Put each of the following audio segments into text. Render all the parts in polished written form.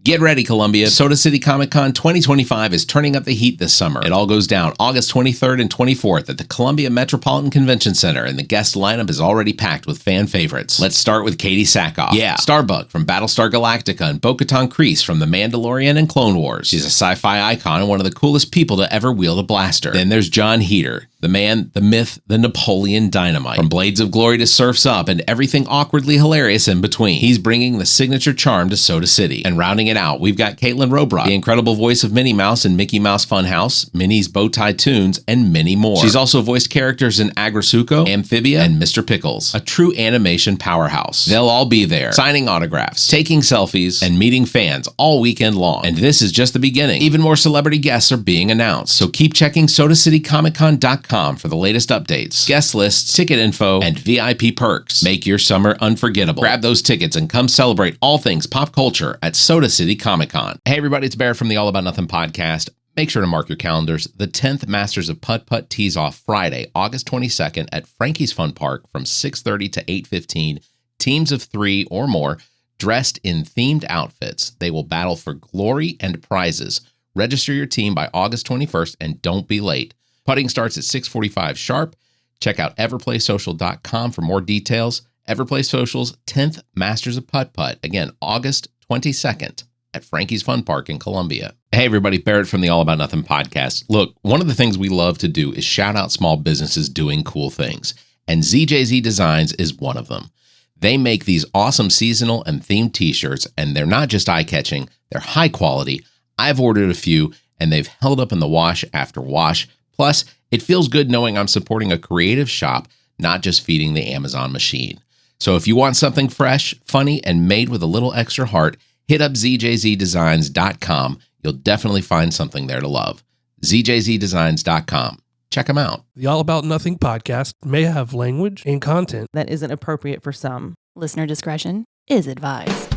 Get ready, Columbia. SodaCity Comic-Con 2025 is turning up the heat this summer. It all goes down August 23rd and 24th at the Columbia Metropolitan Convention Center, and the guest lineup is already packed with fan favorites. Let's start with Katie Sackhoff. Yeah, Starbuck from Battlestar Galactica and Bo-Katan Kryze from The Mandalorian and Clone Wars. She's a sci-fi icon and one of the coolest people to ever wield a blaster. Then there's John Heater, the man, the myth, the Napoleon Dynamite. From Blades of Glory to Surf's Up and everything awkwardly hilarious in between. He's bringing the signature charm to Soda City. And rounding it out, we've got Caitlin Robrock, the incredible voice of Minnie Mouse in Mickey Mouse Funhouse, Minnie's Bowtie Tunes, and many more. She's also voiced characters in Agrisuko, Amphibia, and Mr. Pickles, a true animation powerhouse. They'll all be there, signing autographs, taking selfies, and meeting fans all weekend long. And this is just the beginning. Even more celebrity guests are being announced. So keep checking SodaCityComicCon.com for the latest updates, guest lists, ticket info, and VIP perks. Make your summer unforgettable. Grab those tickets and come celebrate all things pop culture at Soda City Comic Con. Hey everybody, it's Barrett from the All About Nothing podcast. Make sure to mark your calendars. The 10th Masters of Putt tees off Friday, August 22nd at Frankie's Fun Park from 6:30 to 8:15. Teams of 3 or more dressed in themed outfits. They will battle for glory and prizes. Register your team by August 21st and don't be late. Putting starts at 6:45 sharp. Check out everplaysocial.com for more details. Everplay Social's 10th Masters of Putt. Again, August 22nd at Frankie's Fun Park in Columbia. Hey everybody, Barrett from the All About Nothing podcast. Look, one of the things we love to do is shout out small businesses doing cool things. And ZJZ Designs is one of them. They make these awesome seasonal and themed t-shirts, and they're not just eye-catching, they're high quality. I've ordered a few, and they've held up in the wash after wash. Plus, it feels good knowing I'm supporting a creative shop, not just feeding the Amazon machine. So if you want something fresh, funny, and made with a little extra heart, hit up ZJZDesigns.com. You'll definitely find something there to love. ZJZDesigns.com. Check them out. The All About Nothing podcast may have language and content that isn't appropriate for some. Listener discretion is advised.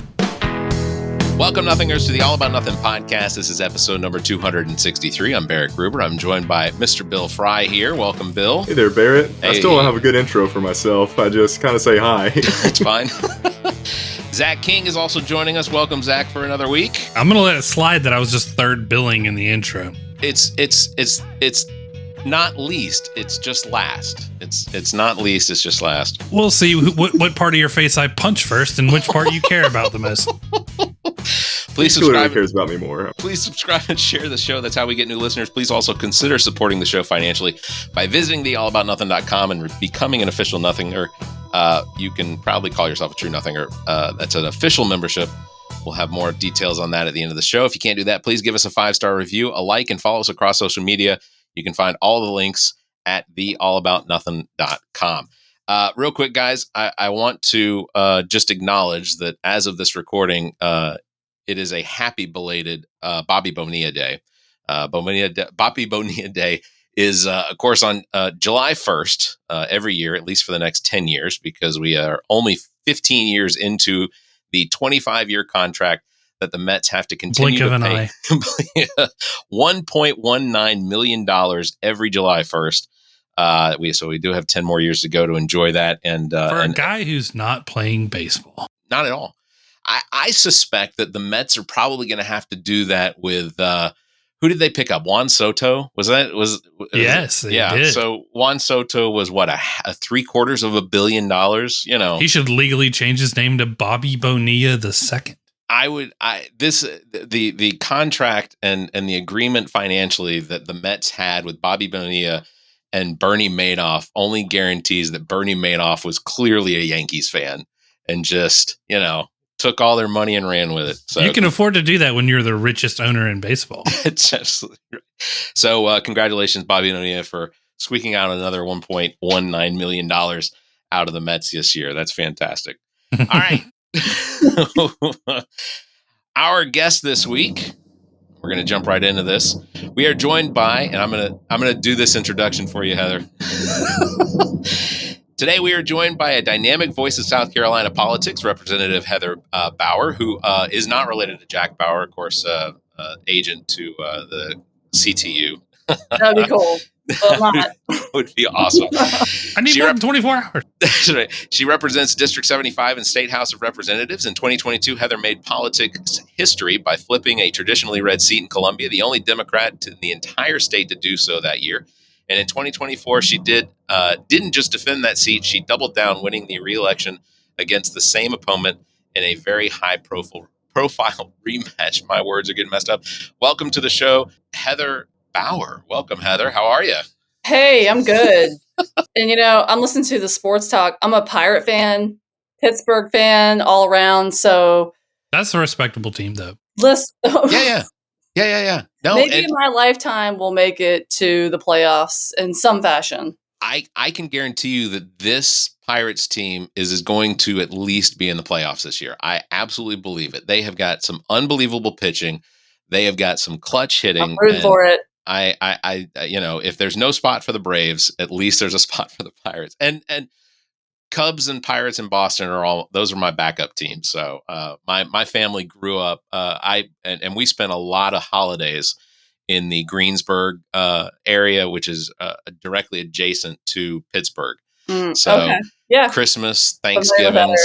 Welcome, Nothingers, to the All About Nothing podcast. This is episode number 263. I'm Barrett Gruber. I'm joined by Mr. Bill Frye here. Welcome, Bill. Hey there, Barrett. Hey. I still don't have a good intro for myself. I just kind of say hi. That's fine. Zach King is also joining us. Welcome, Zach, for another week. I'm going to let it slide that I was just third billing in the intro. It's not least, it's just last. It's not least, it's just last. We'll see what part of your face I punch first and which part you care about the most. Please subscribe. Cares about me more. Please subscribe and share the show. That's how we get new listeners. Please also consider supporting the show financially by visiting theallaboutnothing.com and becoming an official Nothinger. You can probably call yourself a true Nothinger. That's an official membership. We'll have more details on that at the end of the show. If you can't do that, please give us a 5-star review, a like, and follow us across social media. You can find all the links at theallaboutnothing.com. Real quick, guys, I want to just acknowledge that as of this recording, it is a happy belated Bobby Bonilla Day. Bobby Bonilla Day is, of course, on July 1st every year, at least for the next 10 years, because we are only 15 years into the 25-year contract that the Mets have to continue to pay. $1.19 million every July 1st. So we do have 10 more years to go to enjoy that. And for a guy who's not playing baseball. Not at all. I suspect that the Mets are probably going to have to do that with who did they pick up? Juan Soto? Yes, they did. So Juan Soto was what, a $750 million? You know, he should legally change his name to Bobby Bonilla II. The contract and the agreement financially that the Mets had with Bobby Bonilla and Bernie Madoff only guarantees that Bernie Madoff was clearly a Yankees fan and just, took all their money and ran with it. So you can afford to do that when you're the richest owner in baseball. It's absolutely right. So congratulations, Bobby Bonilla, for squeaking out another $1.19 million out of the Mets this year. That's fantastic. All right. Our guest this week, we're going to jump right into this. We are joined by, and I'm going to do this introduction for you, Heather. Today, we are joined by a dynamic voice of South Carolina politics, Representative Heather Bauer, who is not related to Jack Bauer, of course, agent to the CTU. That'd be cool. Well, not. That would be awesome. I need She more than 24 hours. That's right. She represents District 75 in State House of Representatives. In 2022, Heather made politics history by flipping a traditionally red seat in Columbia, the only Democrat in the entire state to do so that year. And in 2024, she didn't just defend that seat; she doubled down, winning the re-election against the same opponent in a very high-profile rematch. My words are getting messed up. Welcome to the show, Heather Bauer. Welcome, Heather. How are you? Hey, I'm good. And I'm listening to the sports talk. I'm a Pirate fan, Pittsburgh fan, all around. So That's a respectable team, though. listen, Yeah. No, maybe in my lifetime we'll make it to the playoffs in some fashion. I can guarantee you that this Pirates team is going to at least be in the playoffs this year. I absolutely believe it. They have got some unbelievable pitching. They have got some clutch hitting. I'm rooting for it. If there's no spot for the Braves, at least there's a spot for the Pirates. And Cubs and Pirates in Boston those are my backup teams. So my family grew up. And we spent a lot of holidays in the Greensburg area, which is directly adjacent to Pittsburgh. So okay. Yeah. Christmas, Thanksgiving,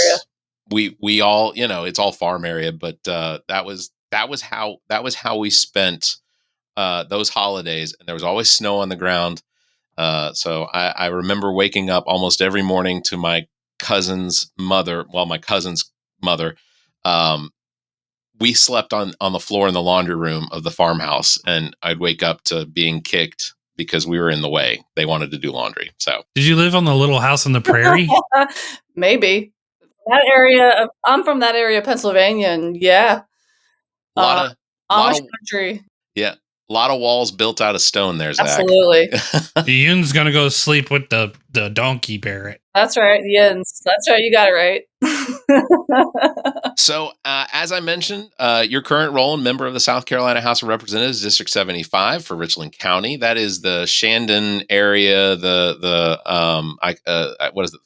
we all, it's all farm area, but that was how we spent those holidays, and there was always snow on the ground. So I remember waking up almost every morning to my cousin's mother. We slept on the floor in the laundry room of the farmhouse, and I'd wake up to being kicked because we were in the way. They wanted to do laundry. So Did you live on the little house on the prairie? Maybe. That area, I'm from that area of Pennsylvania, and yeah. lot Amish of country. Yeah. A lot of walls built out of stone there, Zach. Absolutely. Yoon's going to go sleep with the donkey Barrett. That's right. Yes. That's right. You got it right. So, as I mentioned, your current role and member of the South Carolina House of Representatives, District 75 for Richland County. That is the Shandon area,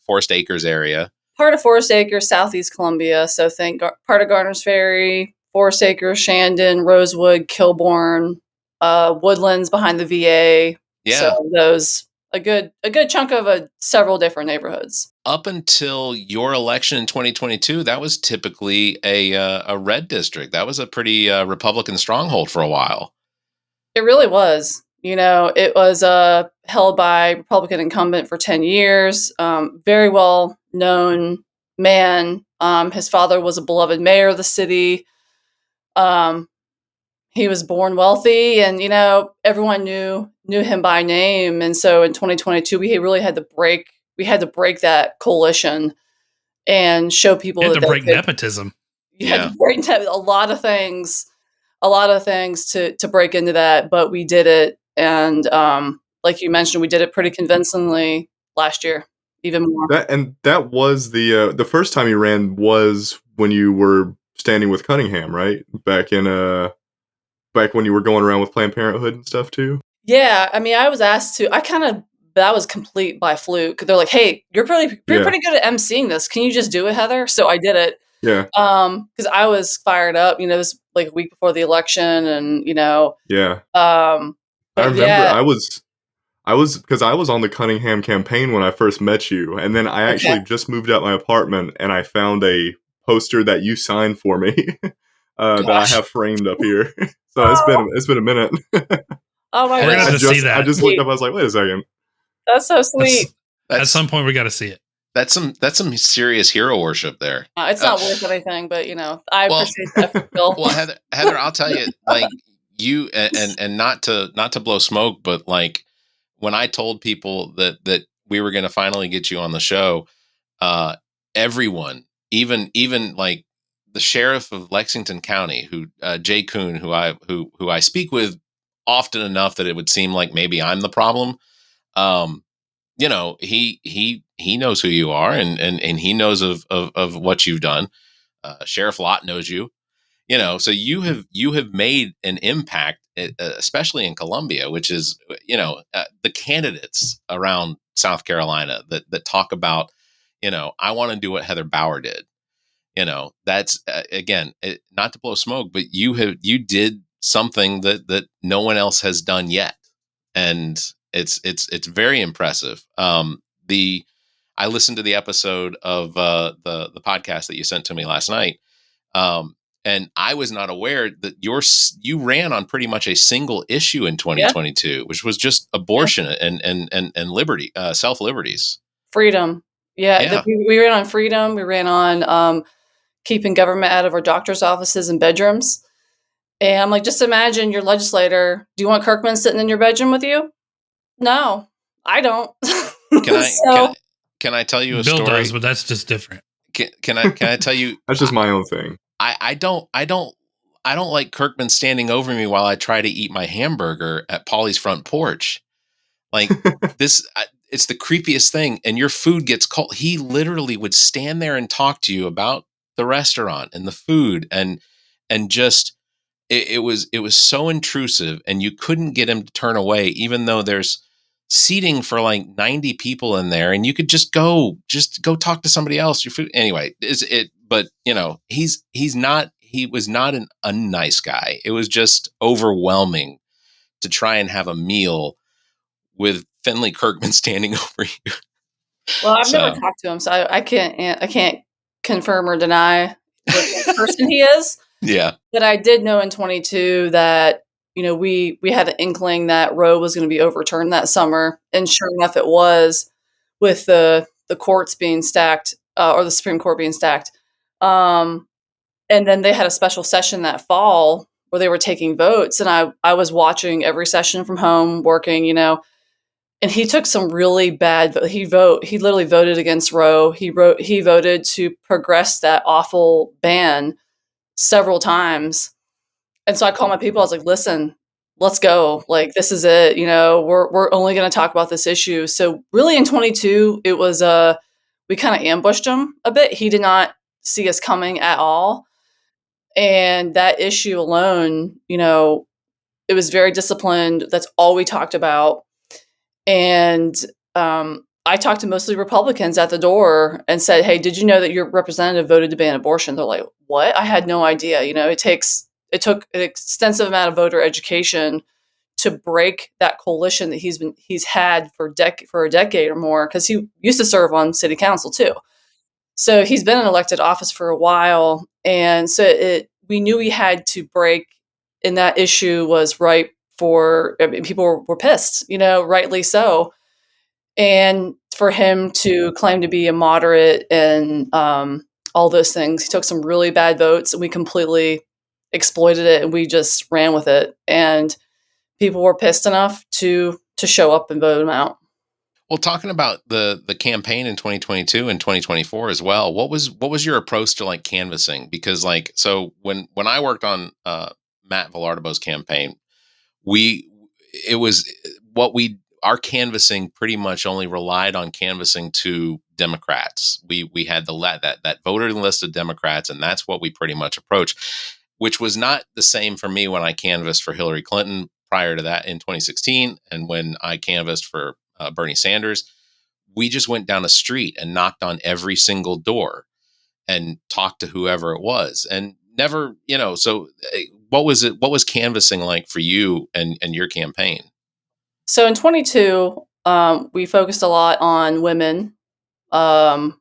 Forest Acres area. Part of Forest Acres, Southeast Columbia. So think part of Garner's Ferry, Forest Acres, Shandon, Rosewood, Kilbourne, Woodlands behind the VA. Yeah. So those a good chunk of several different neighborhoods. Up until your election in 2022, that was typically a red district. That was a pretty Republican stronghold for a while. It really was. It was held by Republican incumbent for 10 years. Very well known man. His father was a beloved mayor of the city. He was born wealthy, and everyone knew him by name. And so in 2022, we really had to break. We had to break that coalition and show people You that had to break nepotism. You had to break a lot of things to break into that, but we did it. And like you mentioned, we did it pretty convincingly last year, even more. That was the first time you ran was when you were standing with Cunningham, right? Back when you were going around with Planned Parenthood and stuff too. Yeah, I mean, I was asked to. That was complete by fluke. They're like, "Hey, you're pretty good at emceeing this. Can you just do it, Heather?" So I did it. Yeah. Because I was fired up. This like a week before the election, and Yeah. I remember I was because I was on the Cunningham campaign when I first met you, and then I actually just moved out my apartment, and I found a poster that you signed for me that I have framed up here. So it's been a minute. Oh my We're gonna have gosh! to see that. I just looked up. I was like, wait a second. That's so sweet. At some point, we got to see it. That's some serious hero worship there. It's not worth anything, but I appreciate that. Well, Heather, I'll tell you, like you and not to blow smoke, but like when I told people that we were going to finally get you on the show, everyone, even like the sheriff of Lexington County, who Jay Kuhn, who I speak with often enough that it would seem like maybe I'm the problem. He knows who you are, and he knows of what you've done. Sheriff Lott knows you. So you have made an impact, especially in Columbia, which is the candidates around South Carolina that talk about I want to do what Heather Bauer did. That's again, not to blow smoke, but you did something that no one else has done yet, and It's very impressive. I listened to the episode of the podcast that you sent to me last night, and I was not aware that you ran on pretty much a single issue in 2022, which was just abortion and liberty, self liberties, freedom. Yeah, Yeah. we ran on freedom. We ran on keeping government out of our doctors' offices and bedrooms. And I'm like, just imagine your legislator. Do you want Kirkman sitting in your bedroom with you? No, I don't. Can I tell you a Bill story? does, but that's just different. Can I tell you? That's just my own thing. I don't like Kirkman standing over me while I try to eat my hamburger at Paulie's front porch. Like this, it's the creepiest thing. And your food gets cold. He literally would stand there and talk to you about the restaurant and the food and just it was so intrusive, and you couldn't get him to turn away, even though there's seating for like 90 people in there, and you could just go talk to somebody else. Your food anyway. But he was not an unnice guy. It was just overwhelming to try and have a meal with Finley Kirkman standing over you. Well, I've never talked to him, so I can't confirm or deny the person he is. Yeah. But I did know in 22 that, we had an inkling that Roe was going to be overturned that summer. And sure enough, it was, with the courts being stacked, or the Supreme Court being stacked. And then they had a special session that fall where they were taking votes. And I was watching every session from home, working, and he took some really bad, he literally voted against Roe. He voted to progress that awful ban several times. And so I called my people. I was like, listen, let's go. Like, this is it. We're only going to talk about this issue. So really in 22, it was, we kind of ambushed him a bit. He did not see us coming at all. And that issue alone, it was very disciplined. That's all we talked about. And I talked to mostly Republicans at the door and said, hey, did you know that your representative voted to ban abortion? They're like, what? I had no idea. It took an extensive amount of voter education to break that coalition that he's had for a decade or more, because he used to serve on city council too. So he's been in elected office for a while. And so we knew we had to break, and that issue was ripe for, people were pissed, rightly so. And for him to claim to be a moderate and all those things, he took some really bad votes, and we completely exploited it, and we just ran with it. And people were pissed enough to show up and vote him out. Well, talking about the campaign in 2022 and 2024 as well, what was your approach to like canvassing? Because so when I worked on Matt Villardobo's campaign, our canvassing pretty much only relied on canvassing to Democrats. We had that voter list of Democrats, and that's what we pretty much approached, which was not the same for me when I canvassed for Hillary Clinton prior to that in 2016, and when I canvassed for Bernie Sanders. We just went down a street and knocked on every single door and talked to whoever it was, and never, so what was canvassing like for you and your campaign? So in 22, we focused a lot on women, and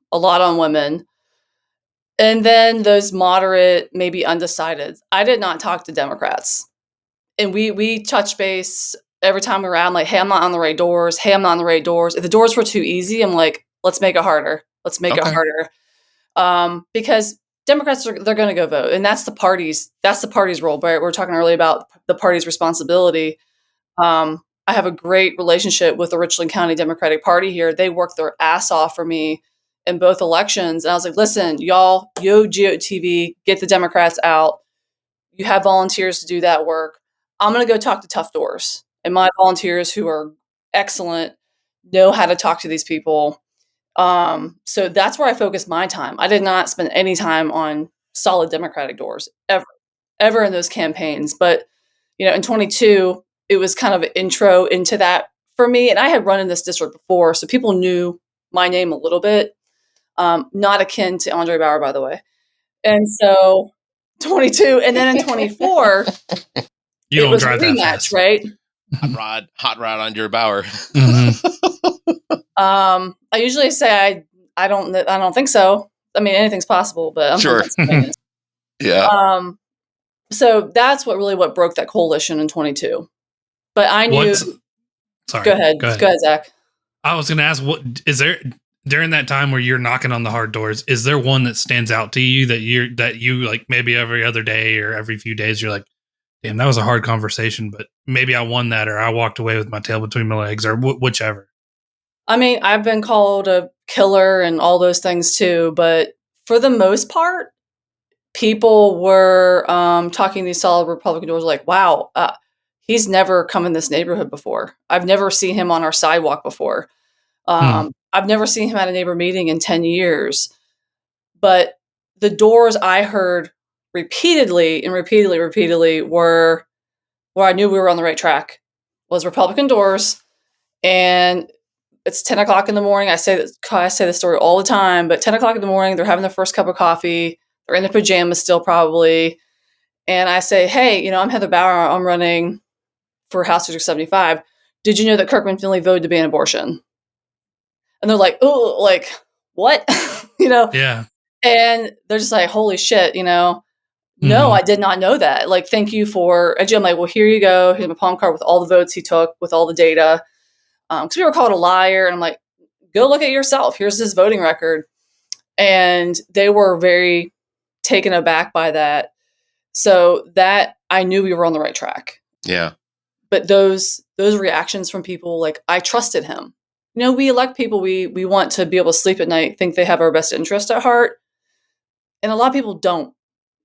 then those moderate, maybe undecided. I did not talk to Democrats, and we touch base every time we were out. I'm like, hey, I'm not on the right doors. Hey, I'm not on the right doors. If the doors were too easy, I'm like, let's make it harder. Let's make it harder. Because Democrats they're going to go vote, and that's the party's role. But we're talking earlier about the party's responsibility. I have a great relationship with the Richland County Democratic Party here. They worked their ass off for me in both elections, and I was like, listen, y'all, GOTV, get the Democrats out. You have volunteers to do that work. I'm going to go talk to tough doors. And my volunteers, who are excellent, know how to talk to these people. So that's where I focused my time. I did not spend any time on solid Democratic doors ever in those campaigns. But, in 22, it was kind of an intro into that for me. And I had run in this district before, so people knew my name a little bit, not akin to Andre Bauer, by the way. And so 22, and then in 24, you it don't was drive a rematch, that fast, right? hot rod on your Bauer. I usually say I don't think so. I mean, anything's possible, but I'm Sure. Yeah. So that's what broke that coalition in 22. But I knew. Sorry. Go ahead, Zach. I was going to ask, what is there during that time where you're knocking on the hard doors? Is there one that stands out to you that you like maybe every other day or every few days you're like, damn, that was a hard conversation, but maybe I won that, or I walked away with my tail between my legs, or whichever. I mean, I've been called a killer and all those things too, but for the most part, people were talking these solid Republican doors like, wow, he's never come in this neighborhood before. I've never seen him on our sidewalk before. I've never seen him at a neighbor meeting in 10 years. But the doors I heard repeatedly were where I knew we were on the right track was Republican doors. And it's 10 o'clock in the morning. I say this story all the time, but 10 o'clock in the morning, they're having their first cup of coffee. They're in their pajamas still probably. And I say, hey, I'm Heather Bauer. I'm running for House District 75. Did you know that Kirkman Finley voted to ban abortion? And they're like, oh, like, what? Yeah. And they're just like, holy shit, no, I did not know that. Like, thank you for, I'm like, well, here you go. Here's my palm card with all the votes he took, with all the data. Because we were called a liar. And I'm like, go look at yourself. Here's his voting record. And they were very taken aback by that. So that I knew we were on the right track. Yeah. But those reactions from people, like, I trusted him. We elect people we want to be able to sleep at night, think they have our best interest at heart. And a lot of people don't.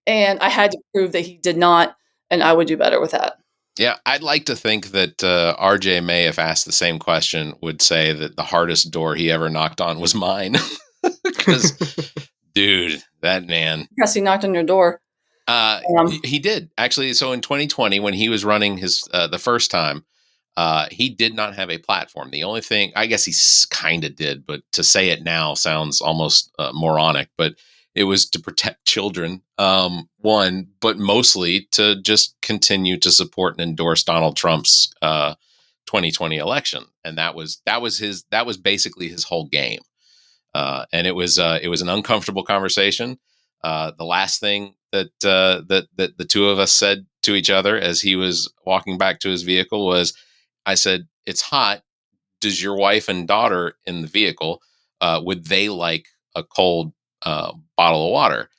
And I had to prove that he did not, and I would do better with that. Yeah, I'd like to think that RJ May, if asked the same question, would say that the hardest door he ever knocked on was mine. Because, dude, that man. Yes, he knocked on your door. He did, actually. So in 2020, when he was running his the first time, he did not have a platform. The only thing, I guess he kind of did, but to say it now sounds almost moronic, but it was to protect children, one, but mostly to just continue to support and endorse Donald Trump's 2020 election. And that was basically his whole game. And it was an uncomfortable conversation. The last thing that the two of us said to each other as he was walking back to his vehicle was, I said, "It's hot. Does your wife and daughter in the vehicle, would they like a cold bottle of water?"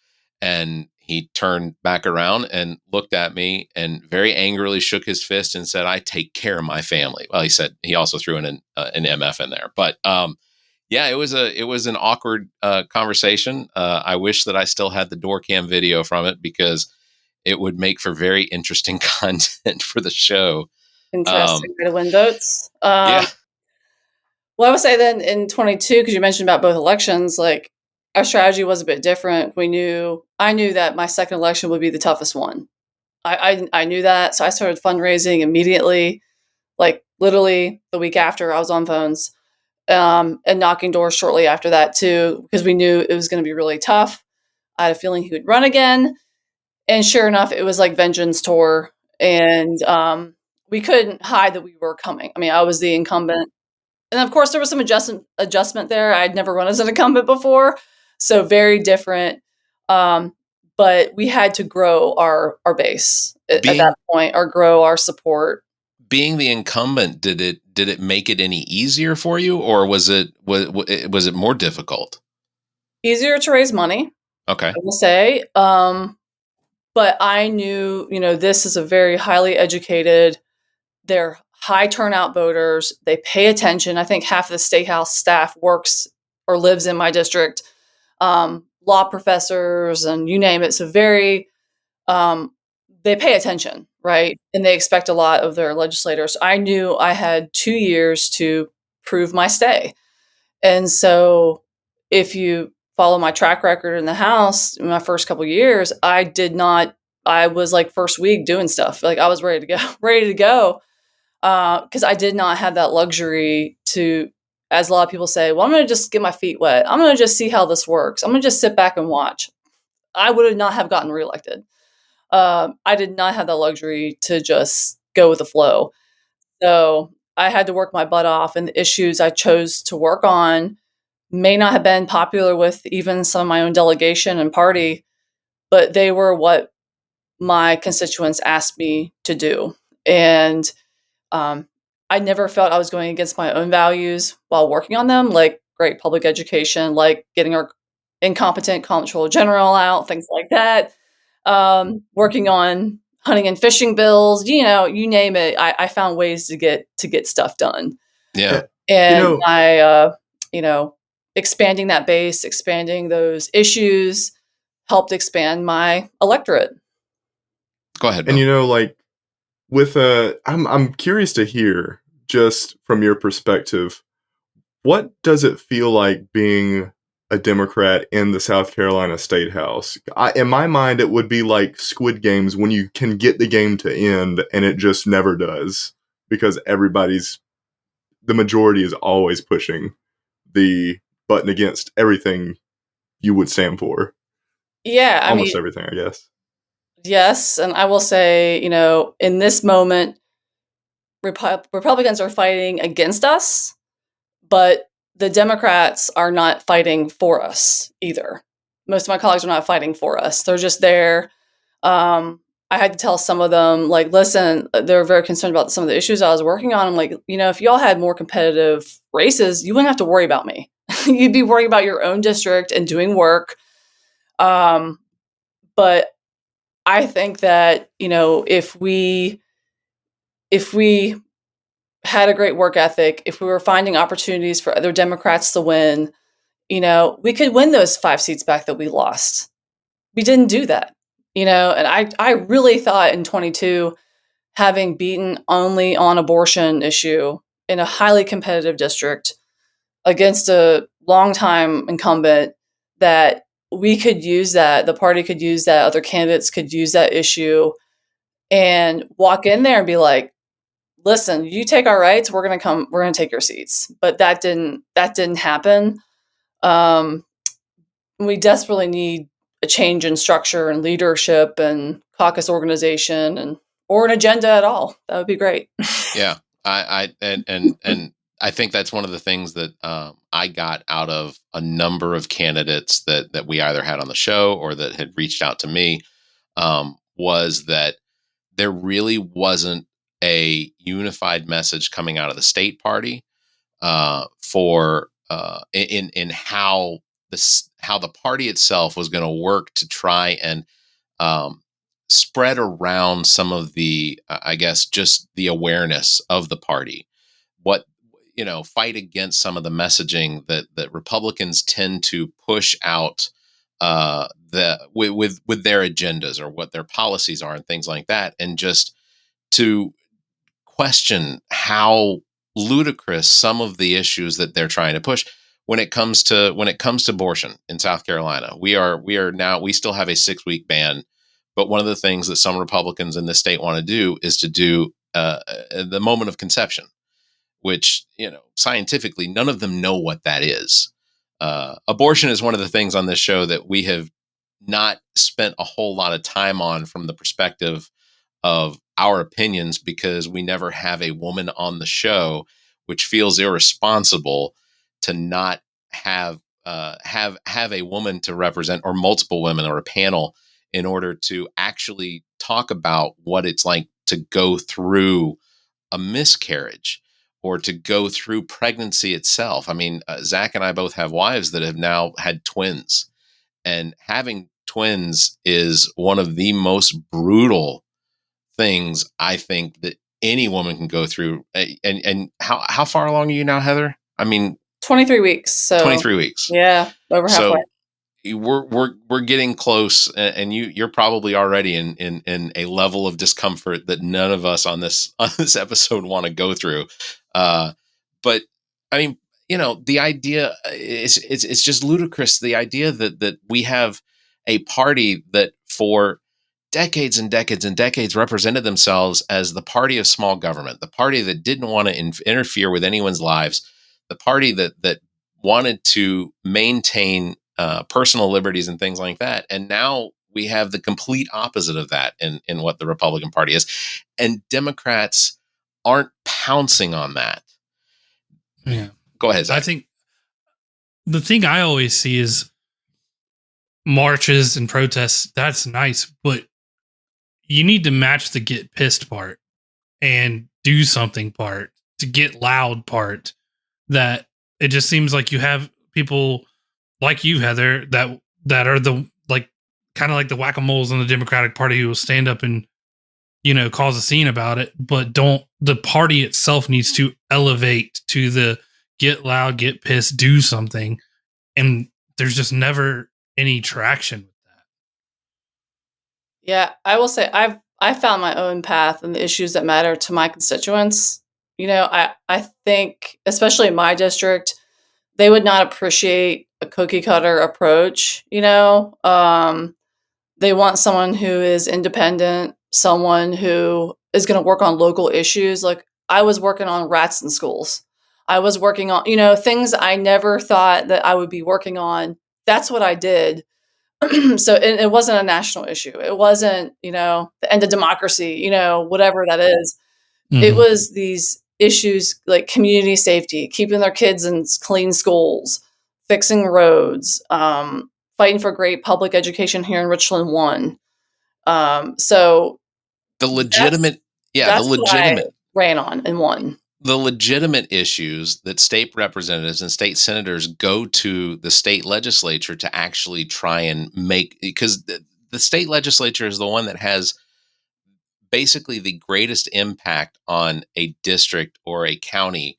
And he turned back around and looked at me and very angrily shook his fist and said, "I take care of my family." Well, he also threw in an MF in there, but yeah, it was an awkward conversation. I wish that I still had the door cam video from it, because it would make for very interesting content for the show. Interesting way to win votes. Yeah. Well, I would say then in 22, because you mentioned about both elections, like, our strategy was a bit different. I knew that my second election would be the toughest one. I knew that. So I started fundraising immediately, like literally the week after. I was on phones and knocking doors shortly after that too, because we knew it was going to be really tough. I had a feeling he would run again. And sure enough, it was like vengeance tour. And we couldn't hide that we were coming. I mean, I was the incumbent. And of course, there was some adjustment there. I'd never run as an incumbent before. So very different. But we had to grow our base at that point, or grow our support. Being the incumbent, did it make it any easier for you, or was it more difficult? Easier to raise money. Okay. I will say. But I knew, this is a very highly educated, they're high turnout voters. They pay attention. I think half of the State House staff works or lives in my district. Law professors and you name it. So very, they pay attention, right? And they expect a lot of their legislators. I knew I had 2 years to prove my stay. And so if you follow my track record in the House, in my first couple of years, I was like first week doing stuff. Like, I was ready to go. Because I did not have that luxury to, as a lot of people say, well, I'm going to just get my feet wet. I'm going to just see how this works. I'm going to just sit back and watch. I would not have gotten reelected. I did not have that luxury to just go with the flow. So I had to work my butt off, and the issues I chose to work on may not have been popular with even some of my own delegation and party, but they were what my constituents asked me to do. And I never felt I was going against my own values while working on them, like great public education, like getting our incompetent comptroller general out, things like that. Working on hunting and fishing bills, you name it. I found ways to get stuff done. Yeah. And you know, expanding that base, expanding those issues helped expand my electorate. Go ahead, And Bill. like with I'm curious to hear, just from your perspective, what does it feel like being a Democrat in the South Carolina State House? In my mind, it would be like Squid Games, when you can get the game to end and it just never does, because the majority is always pushing the button against everything you would stand for. Yeah, I Almost mean, everything, I guess. yes, and I will say, in this moment, Republicans are fighting against us, but the Democrats are not fighting for us either. Most of my colleagues are not fighting for us. They're just there. I had to tell some of them, like, listen, they're very concerned about some of the issues I was working on. I'm like, if y'all had more competitive races, you wouldn't have to worry about me. You'd be worrying about your own district and doing work. But I think that, if we had a great work ethic, if we were finding opportunities for other Democrats to win, we could win those 5 seats back that we lost. We didn't do that, and I really thought in 22, having beaten only on abortion issue in a highly competitive district against a longtime incumbent, that we could use that, the party could use that, other candidates could use that issue and walk in there and be like, listen, you take our rights, we're going to take your seats. But that didn't happen. We desperately need a change in structure and leadership and caucus organization or an agenda at all. That would be great. Yeah, and I think that's one of the things that I got out of a number of candidates that we either had on the show or that had reached out to me, was that there really wasn't a unified message coming out of the state party for in how the party itself was going to work to try and um, spread around some of the, I guess, just the awareness of the party. What fight against some of the messaging that Republicans tend to push out with their agendas or what their policies are and things like that, and just to question how ludicrous some of the issues that they're trying to push when it comes to abortion in South Carolina. We still have a 6-week ban, but one of the things that some Republicans in this state want to do is to do the moment of conception, which scientifically none of them know what that is. Abortion is one of the things on this show that we have not spent a whole lot of time on from the perspective of our opinions, because we never have a woman on the show, which feels irresponsible to not have a woman to represent, or multiple women, or a panel, in order to actually talk about what it's like to go through a miscarriage or to go through pregnancy itself. I mean, Zach and I both have wives that have now had twins, and having twins is one of the most brutal things I think that any woman can go through. And how far along are you now, Heather? I mean, 23 weeks. So 23 weeks. yeah, over halfway. So we're getting close, and you're probably already in a level of discomfort that none of us on this episode want to go through. But I mean, the idea is it's just ludicrous. The idea that we have a party that for decades and decades and decades represented themselves as the party of small government, the party that didn't want to interfere with anyone's lives, the party that wanted to maintain personal liberties and things like that. And now we have the complete opposite of that in what the Republican Party is. And Democrats aren't pouncing on that. Yeah. Go ahead, Zach. I think the thing I always see is marches and protests. That's nice, but you need to match the get pissed part and do something part to get loud part. That it just seems like you have people like you, Heather, that are the like kind of like the whack-a-moles in the Democratic Party who will stand up and cause a scene about it, but the party itself needs to elevate to the get loud, get pissed, do something, and there's just never any traction with that. Yeah, I will say I found my own path and the issues that matter to my constituents. I think, especially in my district, they would not appreciate a cookie cutter approach. They want someone who is independent, someone who is going to work on local issues. Like I was working on rats in schools. I was working on, things I never thought that I would be working on. That's what I did. So it wasn't a national issue. It wasn't, the end of democracy, whatever that is. It was these issues like community safety, keeping their kids in clean schools, fixing roads, fighting for great public education here in Richland 1. So the legitimate, what I ran on and won. The legitimate issues that state representatives and state senators go to the state legislature to actually try and make, because the state legislature is the one that has basically the greatest impact on a district or a county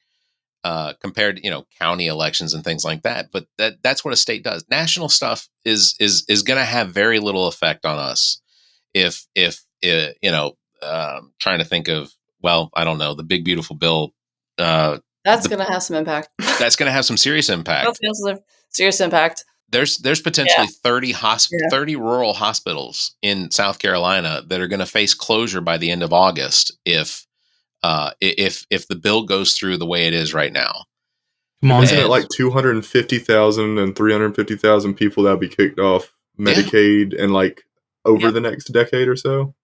compared to county elections and things like that. But that's what a state does. National stuff is going to have very little effect on us if trying to think of, well, I don't know, the big beautiful bill. That's going to have some impact. That's going to have some serious impact. Serious impact. There's potentially 30 rural hospitals in South Carolina that are going to face closure by the end of August if the bill goes through the way it is right now. Isn't it like 250,000 and 350,000 people that'll be kicked off Medicaid and like over the next decade or so?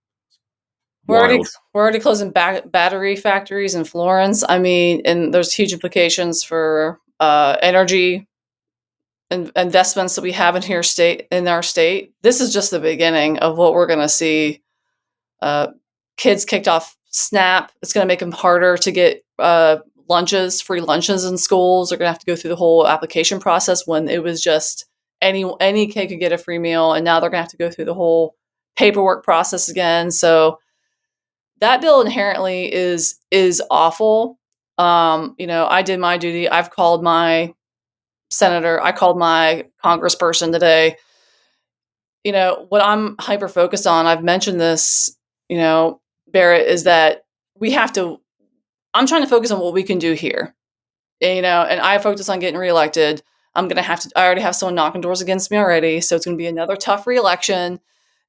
We're already closing battery factories in Florence. I mean, and there's huge implications for energy and investments that we have in our state. This is just the beginning of what we're going to see. Kids kicked off SNAP. It's going to make them harder to get free lunches in schools. They're going to have to go through the whole application process when it was just any kid could get a free meal, and now they're going to have to go through the whole paperwork process again. So that bill inherently is awful. I did my duty. I've called my senator. I called my congressperson today. What I'm hyper focused on, I've mentioned this, Barrett, is that I'm trying to focus on what we can do here. And I focus on getting reelected. I already have someone knocking doors against me already. So it's going to be another tough reelection.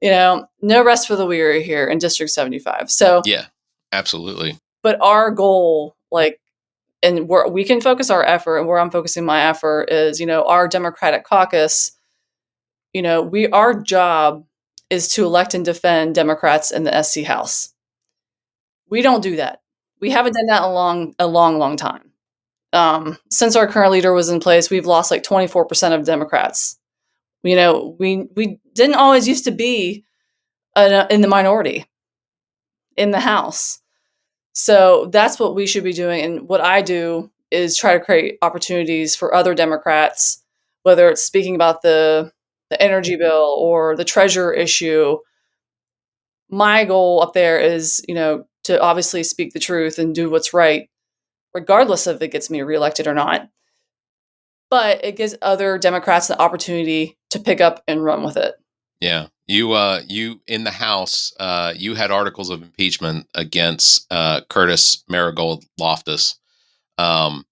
No rest for the weary here in District 75. So yeah, absolutely. But our goal, and where we can focus our effort, and where I'm focusing my effort is, our Democratic caucus. Our job is to elect and defend Democrats in the SC House. We don't do that. We haven't done that in a long time. Since our current leader was in place, we've lost like 24% of Democrats. We didn't always used to be in the minority in the House. So that's what we should be doing. And what I do is try to create opportunities for other Democrats, whether it's speaking about the energy bill or the treasurer issue. My goal up there is, to obviously speak the truth and do what's right, regardless of if it gets me reelected or not. But it gives other Democrats the opportunity to pick up and run with it. Yeah. You in the House, you had articles of impeachment against Curtis Marigold Loftus. Don't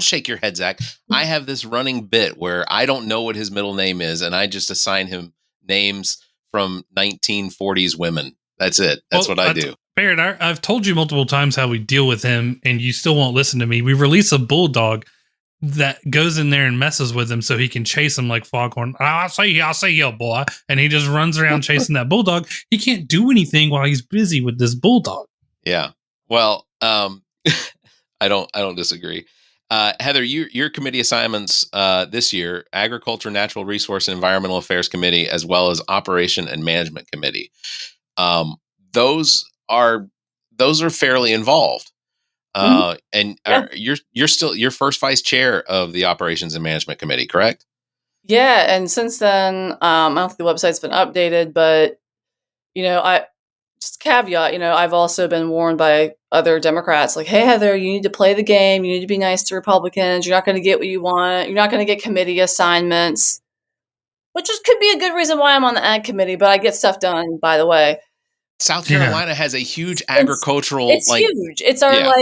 shake your head, Zach. I have this running bit where I don't know what his middle name is, and I just assign him names from 1940s women. That's it. That's what I do. Barrett, I've told you multiple times how we deal with him, and you still won't listen to me. We release a bulldog that goes in there and messes with him so he can chase him like Foghorn. I'll see you, boy. And he just runs around chasing that bulldog. He can't do anything while he's busy with this bulldog. Yeah. Well, I don't disagree. Heather, your committee assignments this year: Agriculture, Natural Resource, and Environmental Affairs Committee, as well as Operation and Management Committee. Those are fairly involved. And you're still your first vice chair of the Operations and Management Committee, correct? Yeah, and since then, I don't think the website's been updated, but I just caveat, I've also been warned by other Democrats, like, hey, Heather, you need to play the game. You need to be nice to Republicans. You're not going to get what you want. You're not going to get committee assignments, which could be a good reason why I'm on the ag committee, but I get stuff done, by the way. South Carolina has a huge agricultural. It's huge. It's our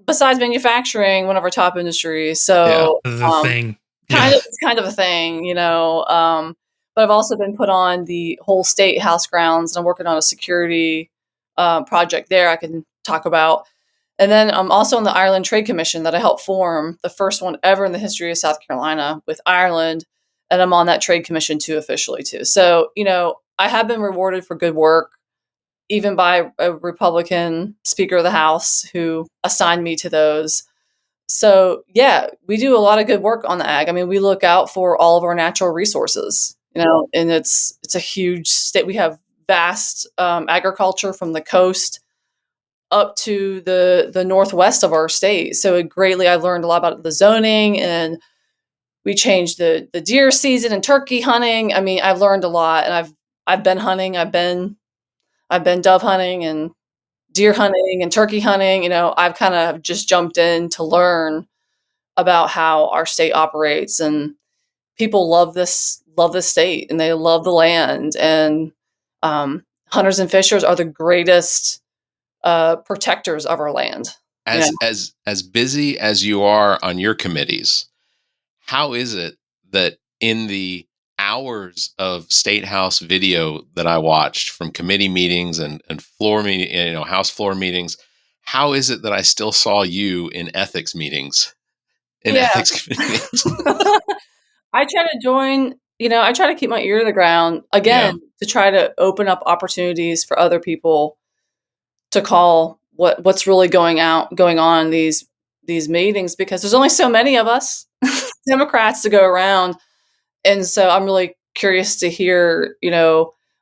besides manufacturing, one of our top industries. So the thing. It's kind of a thing, but I've also been put on the whole state house grounds, and I'm working on a security project there I can talk about. And then I'm also on the Ireland Trade Commission that I helped form, the first one ever in the history of South Carolina with Ireland. And I'm on that trade commission too, officially too. So, I have been rewarded for good work, even by a Republican Speaker of the House who assigned me to those. So yeah, we do a lot of good work on the ag. I mean, we look out for all of our natural resources, and it's a huge state. We have vast agriculture from the coast up to the northwest of our state. So I've learned a lot about the zoning, and we changed the deer season and turkey hunting. I mean, I've learned a lot, and I've been hunting. I've been dove hunting and deer hunting and turkey hunting. I've kind of just jumped in to learn about how our state operates, and people love this state, and they love the land, and hunters and fishers are the greatest protectors of our land. As busy as you are on your committees, how is it that in the hours of State House video that I watched from committee meetings and floor meeting, House floor meetings, how is it that I still saw you in ethics meetings, ethics committees? I try to join, I try to keep my ear to the ground again to try to open up opportunities for other people to call what's really going on in these meetings, because there's only so many of us Democrats to go around. And so I'm really curious to hear,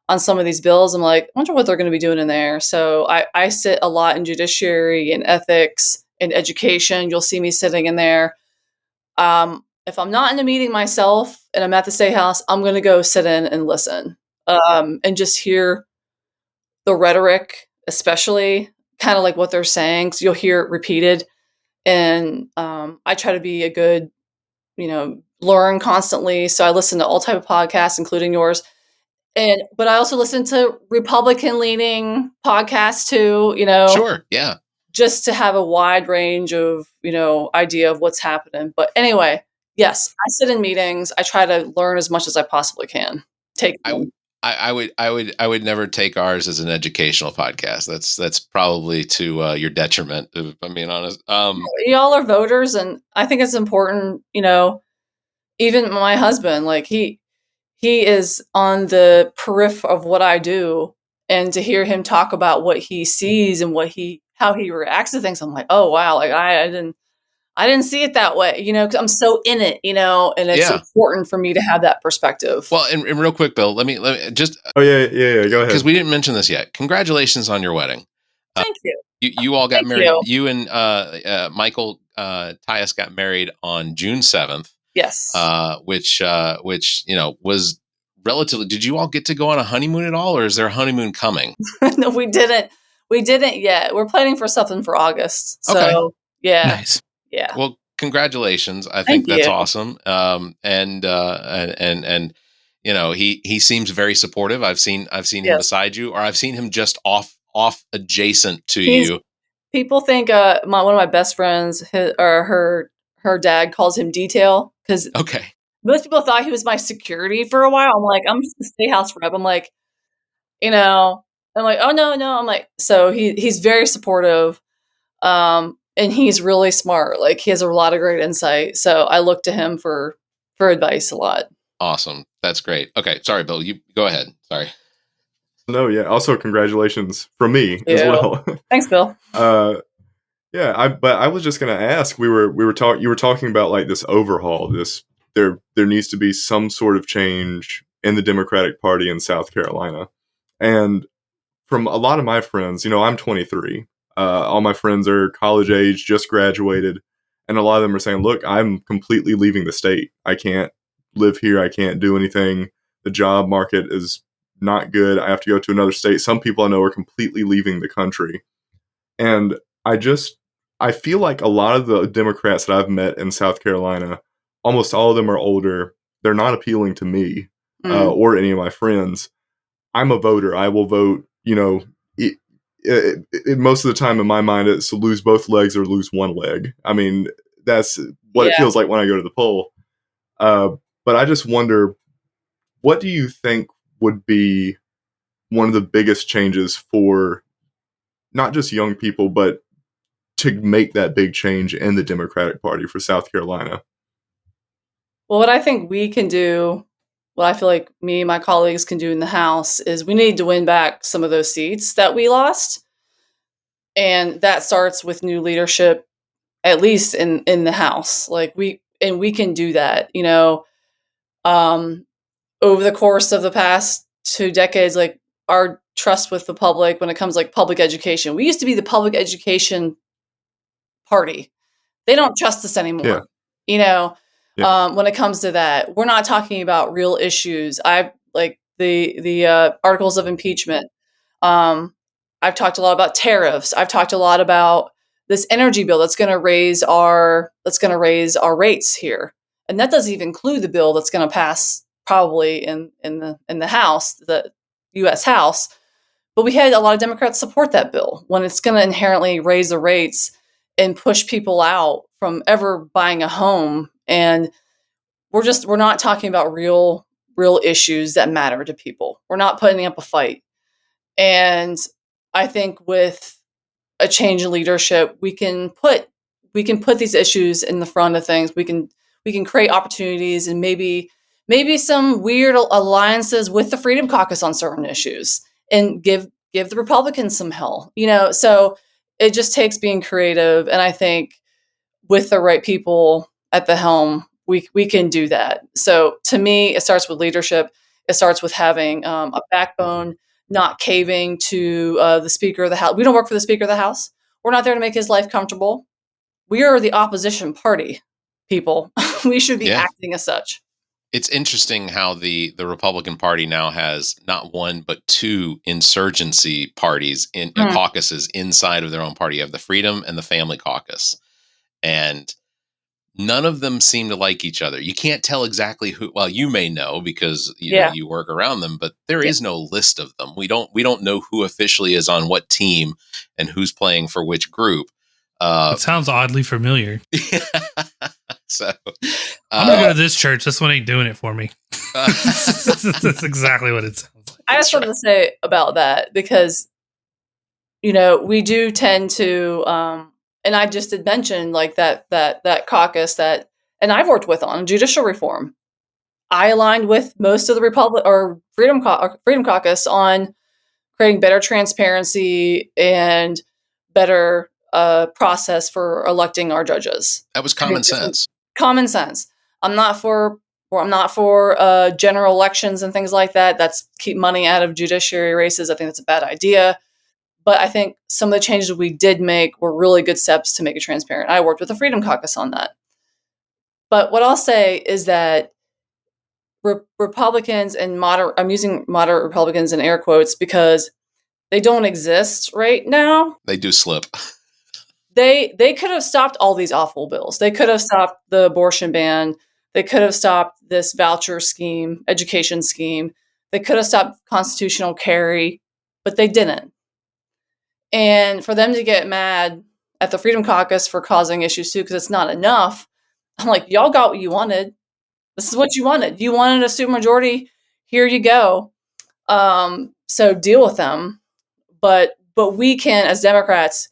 on some of these bills. I'm like, I wonder what they're going to be doing in there. So I sit a lot in judiciary and ethics and education. You'll see me sitting in there. If I'm not in a meeting myself and I'm at the State House, I'm going to go sit in and listen and just hear the rhetoric, especially kind of like what they're saying. So you'll hear it repeated. And I try to be a good, learn constantly. So I listen to all type of podcasts, including yours. But I also listen to Republican leaning podcasts too, Sure. Yeah. Just to have a wide range of, idea of what's happening. But anyway, yes, I sit in meetings. I try to learn as much as I possibly can. I would never take ours as an educational podcast. That's probably to your detriment, if I'm being honest. Y'all are voters, and I think it's important, even my husband, like he is on the periphery of what I do, and to hear him talk about what he sees and how he reacts to things, I'm like, oh wow, like I didn't see it that way, because I'm so in it, and it's important for me to have that perspective. Well, and real quick, Bill, let me just. Oh yeah, go ahead. Because we didn't mention this yet. Congratulations on your wedding. Thank you. You all got married. You and Michael Tyus got married on June 7th. Yes. Which was relatively. Did you all get to go on a honeymoon at all, or is there a honeymoon coming? No, we didn't. We didn't yet. We're planning for something for August. So okay. Yeah. Nice. Yeah. Well, congratulations. I think that's awesome. And he seems very supportive. I've seen him beside you, or I've seen him just off adjacent to you. People think one of my best friends, her dad calls him Detail, because most people thought he was my security for a while. I'm like, I'm just a State House rep. I'm like, I'm like, oh no. I'm like, so he's very supportive. and he's really smart. Like, he has a lot of great insight. So I look to him for advice a lot. Awesome. That's great. Okay. Sorry, Bill. You go ahead. Sorry. No, yeah. Also, congratulations from me as Yeah. well. Thanks, Bill. But I was just gonna ask. You were talking about like this overhaul. There needs to be some sort of change in the Democratic Party in South Carolina, and from a lot of my friends, I'm 23. All my friends are college age, just graduated, and a lot of them are saying, "Look, I'm completely leaving the state. I can't live here. I can't do anything. The job market is not good. I have to go to another state." Some people I know are completely leaving the country, and I feel like a lot of the Democrats that I've met in South Carolina, almost all of them are older. They're not appealing to me or any of my friends. I'm a voter. I will vote. Most of the time in my mind, it's to lose both legs or lose one leg. I mean, that's what it feels like when I go to the poll. But I just wonder, what do you think would be one of the biggest changes for not just young people, but to make that big change in the Democratic Party for South Carolina? Well, what I think we can do, what I feel like me and my colleagues can do in the House, is we need to win back some of those seats that we lost. And that starts with new leadership, at least in the House. Like, we can do that. Over the course of the past 2 decades, like, our trust with the public when it comes like public education. We used to be the public education party. They don't trust us anymore. When it comes to that, we're not talking about real issues. I like the articles of impeachment. I've talked a lot about tariffs. I've talked a lot about this energy bill that's going to raise our rates here, and that doesn't even include the bill that's going to pass probably in the House, the U.S. House. But we had a lot of Democrats support that bill when it's going to inherently raise the rates and push people out from ever buying a home. And we're not talking about real issues that matter to people. We're not putting up a fight. And I think with a change in leadership, we can put these issues in the front of things. We can create opportunities and maybe some weird alliances with the Freedom Caucus on certain issues and give the Republicans some hell. So it just takes being creative, and I think with the right people at the helm, we can do that. So to me, it starts with leadership. It starts with having a backbone, not caving to the Speaker of the House. We don't work for the Speaker of the House. We're not there to make his life comfortable. We are the opposition party, people. We should be acting as such. It's interesting how the Republican Party now has not one but two insurgency parties in caucuses inside of their own party. You have the Freedom and the Family Caucus, and none of them seem to like each other. You can't tell exactly who. Well, you may know because you work around them, but there is no list of them. We don't know who officially is on what team and who's playing for which group. It sounds oddly familiar. So I'm gonna go to this church. This one ain't doing it for me. That's exactly what it sounds like. I just wanted to say about that because, we do tend to, and I just did mention like that caucus that, and I've worked with on judicial reform. I aligned with most of the Freedom Caucus on creating better transparency and better process for electing our judges. That was common sense. Common sense. I'm not for general elections and things like that. That's keep money out of judiciary races. I think that's a bad idea. But I think some of the changes we did make were really good steps to make it transparent. I worked with the Freedom Caucus on that. But what I'll say is that Republicans and I'm using moderate Republicans in air quotes because they don't exist right now. They do slip. They could have stopped all these awful bills. They could have stopped the abortion ban. They could have stopped this voucher scheme, education scheme. They could have stopped constitutional carry, but they didn't. And for them to get mad at the Freedom Caucus for causing issues too, because it's not enough, I'm like, y'all got what you wanted. This is what you wanted. You wanted a supermajority. Here you go. So deal with them. But we can, as Democrats,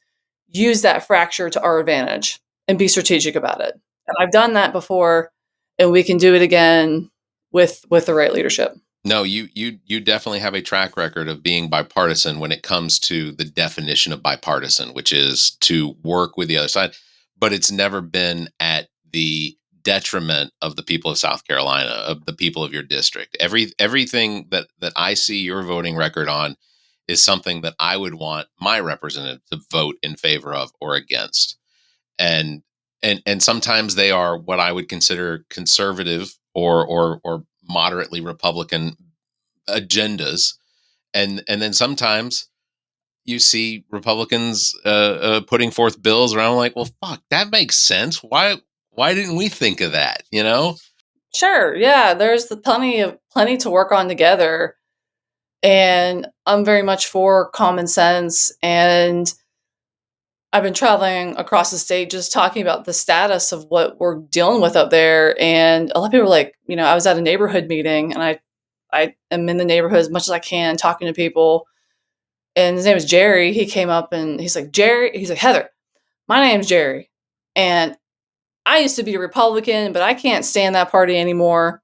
use that fracture to our advantage and be strategic about it. And I've done that before, and we can do it again with the right leadership. No, you definitely have a track record of being bipartisan when it comes to the definition of bipartisan, which is to work with the other side. But it's never been at the detriment of the people of South Carolina, of the people of your district. Everything that I see your voting record on is something that I would want my representative to vote in favor of or against. And sometimes they are what I would consider conservative or moderately Republican agendas. And then sometimes you see Republicans putting forth bills around like, well, fuck, that makes sense. Why didn't we think of that? You know? Sure. Yeah. There's plenty to work on together. And I'm very much for common sense. And I've been traveling across the state just talking about the status of what we're dealing with up there. And a lot of people are like, I was at a neighborhood meeting, and I am in the neighborhood as much as I can, talking to people. And his name is Jerry. He came up and he's like, Heather, my name's Jerry. And I used to be a Republican, but I can't stand that party anymore.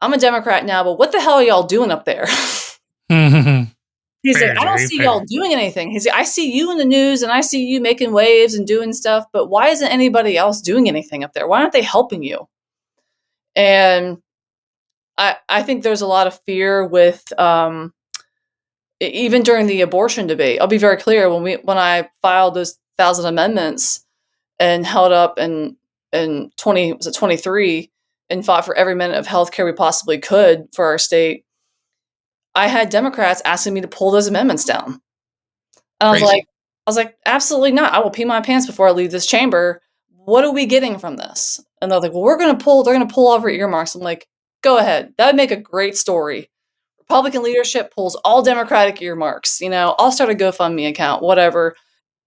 I'm a Democrat now, but what the hell are y'all doing up there? He's like, I don't see y'all doing anything. He's like, I see you in the news and I see you making waves and doing stuff, but why isn't anybody else doing anything up there? Why aren't they helping you? And I think there's a lot of fear with even during the abortion debate. I'll be very clear, when I filed those 1,000 amendments and held up in 23 and fought for every minute of healthcare we possibly could for our state, I had Democrats asking me to pull those amendments down. And I was like, absolutely not. I will pee my pants before I leave this chamber. What are we getting from this? And they're like, well, they're going to pull off our earmarks. I'm like, go ahead. That would make a great story. Republican leadership pulls all Democratic earmarks. I'll start a GoFundMe account, whatever.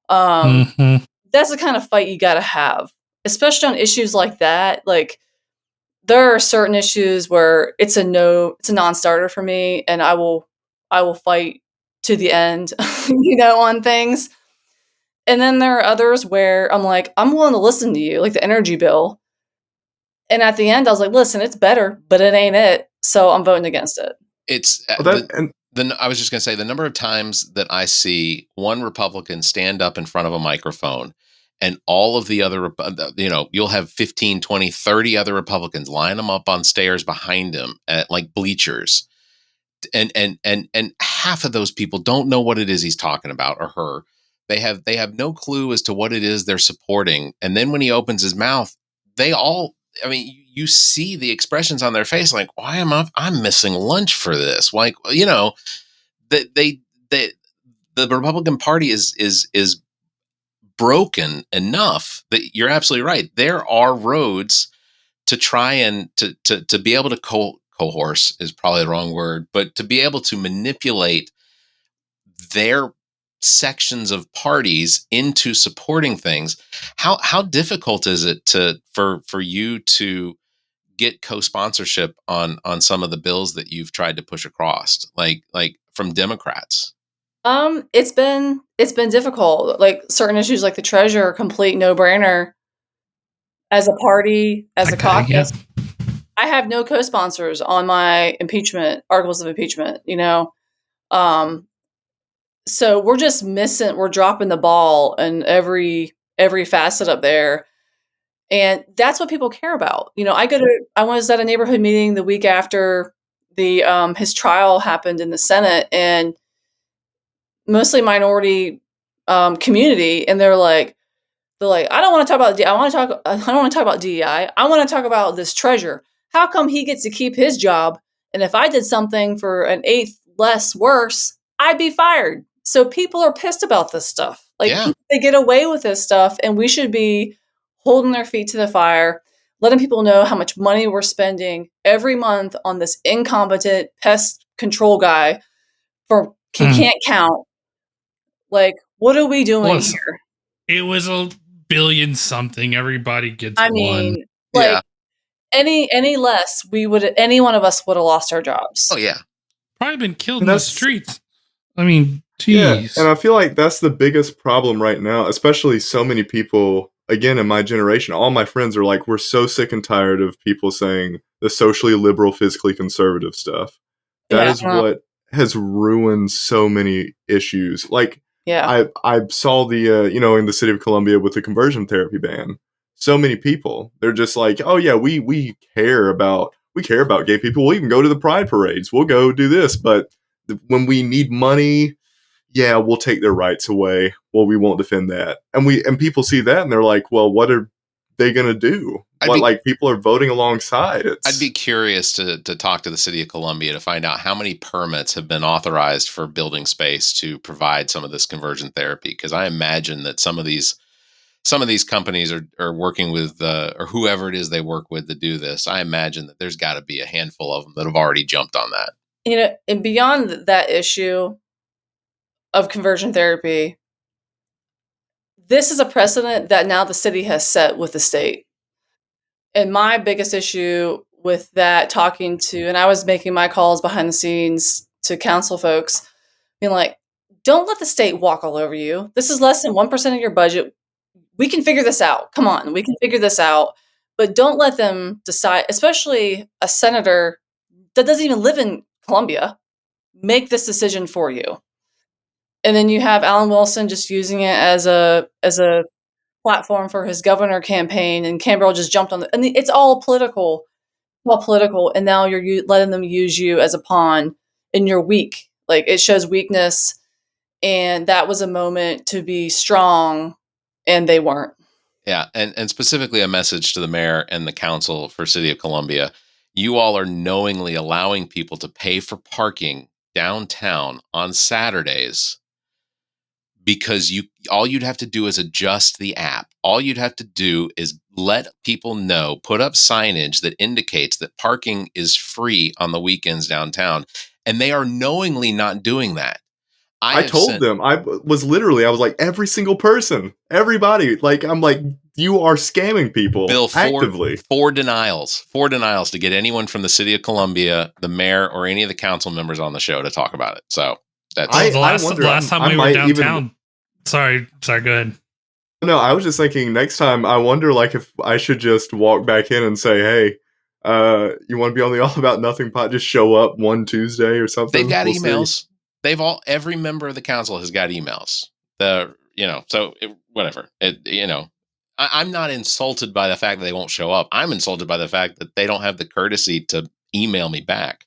That's the kind of fight you got to have, especially on issues like that. Like, there are certain issues where it's a non-starter for me, and I will fight to the end, on things. And then there are others where I'm like, I'm willing to listen to you, like the energy bill. And at the end, I was like, listen, it's better, but it ain't it. So I'm voting against it. It's I was just going to say, the number of times that I see one Republican stand up in front of a microphone and all of the other, you'll have 15, 20, 30 other Republicans line them up on stairs behind him at like bleachers. And half of those people don't know what it is he's talking about, or her. They have no clue as to what it is they're supporting. And then when he opens his mouth, you see the expressions on their face, like, why am I'm missing lunch for this? Like, the Republican Party is broken enough that you're absolutely right. There are roads to try and to be able to coerce is probably the wrong word, but to be able to manipulate their sections of parties into supporting things. How difficult is it for you to get co-sponsorship on some of the bills that you've tried to push across, like from Democrats? It's been difficult. Like, certain issues like the treasurer are complete no-brainer. As a party, as a caucus, yeah. I have no co-sponsors on my articles of impeachment, so we're just we're dropping the ball in every facet up there. And that's what people care about. I was at a neighborhood meeting the week after his trial happened in the Senate, and mostly minority community, and they're like, I don't want to talk about I don't want to talk about DEI. I want to talk about this treasurer. How come he gets to keep his job, and if I did something for an eighth less worse, I'd be fired? So people are pissed about this stuff. Like, yeah. They get away with this stuff, and we should be holding their feet to the fire, letting people know how much money we're spending every month on this incompetent pest control guy he can't count. Like, what are we doing here? It was $1 billion something. Everybody gets one. Like, any less, any one of us would have lost our jobs. Oh yeah, probably been killed in the streets. I mean, Yeah, Jeez. and I feel like that's the biggest problem right now, especially so many people, again, in my generation, all my friends are like, we're so sick and tired of people saying the socially liberal, physically conservative stuff. That Yeah. is what has ruined so many issues. Like, Yeah. I saw the, in the city of Columbia with the conversion therapy ban, so many people, they're just like, oh yeah, we care about gay people. We'll even go to the pride parades. We'll go do this. But when we need money, yeah, we'll take their rights away. Well, we won't defend that. And people see that and they're like, well, what are they going to do? People are voting alongside. I'd be curious to talk to the city of Columbia to find out how many permits have been authorized for building space to provide some of this conversion therapy. Because I imagine that some of these companies are working with or whoever it is they work with to do this. I imagine that there's got to be a handful of them that have already jumped on that. And beyond that issue of conversion therapy, this is a precedent that now the city has set with the state. And my biggest issue with that, and I was making my calls behind the scenes to council folks, being like, don't let the state walk all over you. This is less than 1% of your budget. We can figure this out. Come on, we can figure this out. But don't let them decide, especially a senator that doesn't even live in Columbia, make this decision for you. And then you have Alan Wilson just using it as a platform for his governor campaign, and Canberra just jumped on and it's all political, and now you're letting them use you as a pawn, and you're weak. Like, it shows weakness, and that was a moment to be strong, and they weren't. Yeah, and specifically a message to the mayor and the council for City of Columbia. You all are knowingly allowing people to pay for parking downtown on Saturdays because all you'd have to do is adjust the app. All you'd have to do is let people know, put up signage that indicates that parking is free on the weekends downtown, and they are knowingly not doing that. I told them, I was like, every single person, everybody, like, I'm like, you are scamming people. Bill, actively. Four denials to get anyone from the city of Columbia, the mayor, or any of the council members on the show to talk about it. So that's the last time we were downtown. Sorry, go ahead. No, I was just thinking next time, I wonder, like, if I should just walk back in and say, hey, you want to be on the All About Nothing pod? Just show up one Tuesday or something. They've got emails. See. Every member of the council has got emails. Whatever. I'm not insulted by the fact that they won't show up. I'm insulted by the fact that they don't have the courtesy to email me back.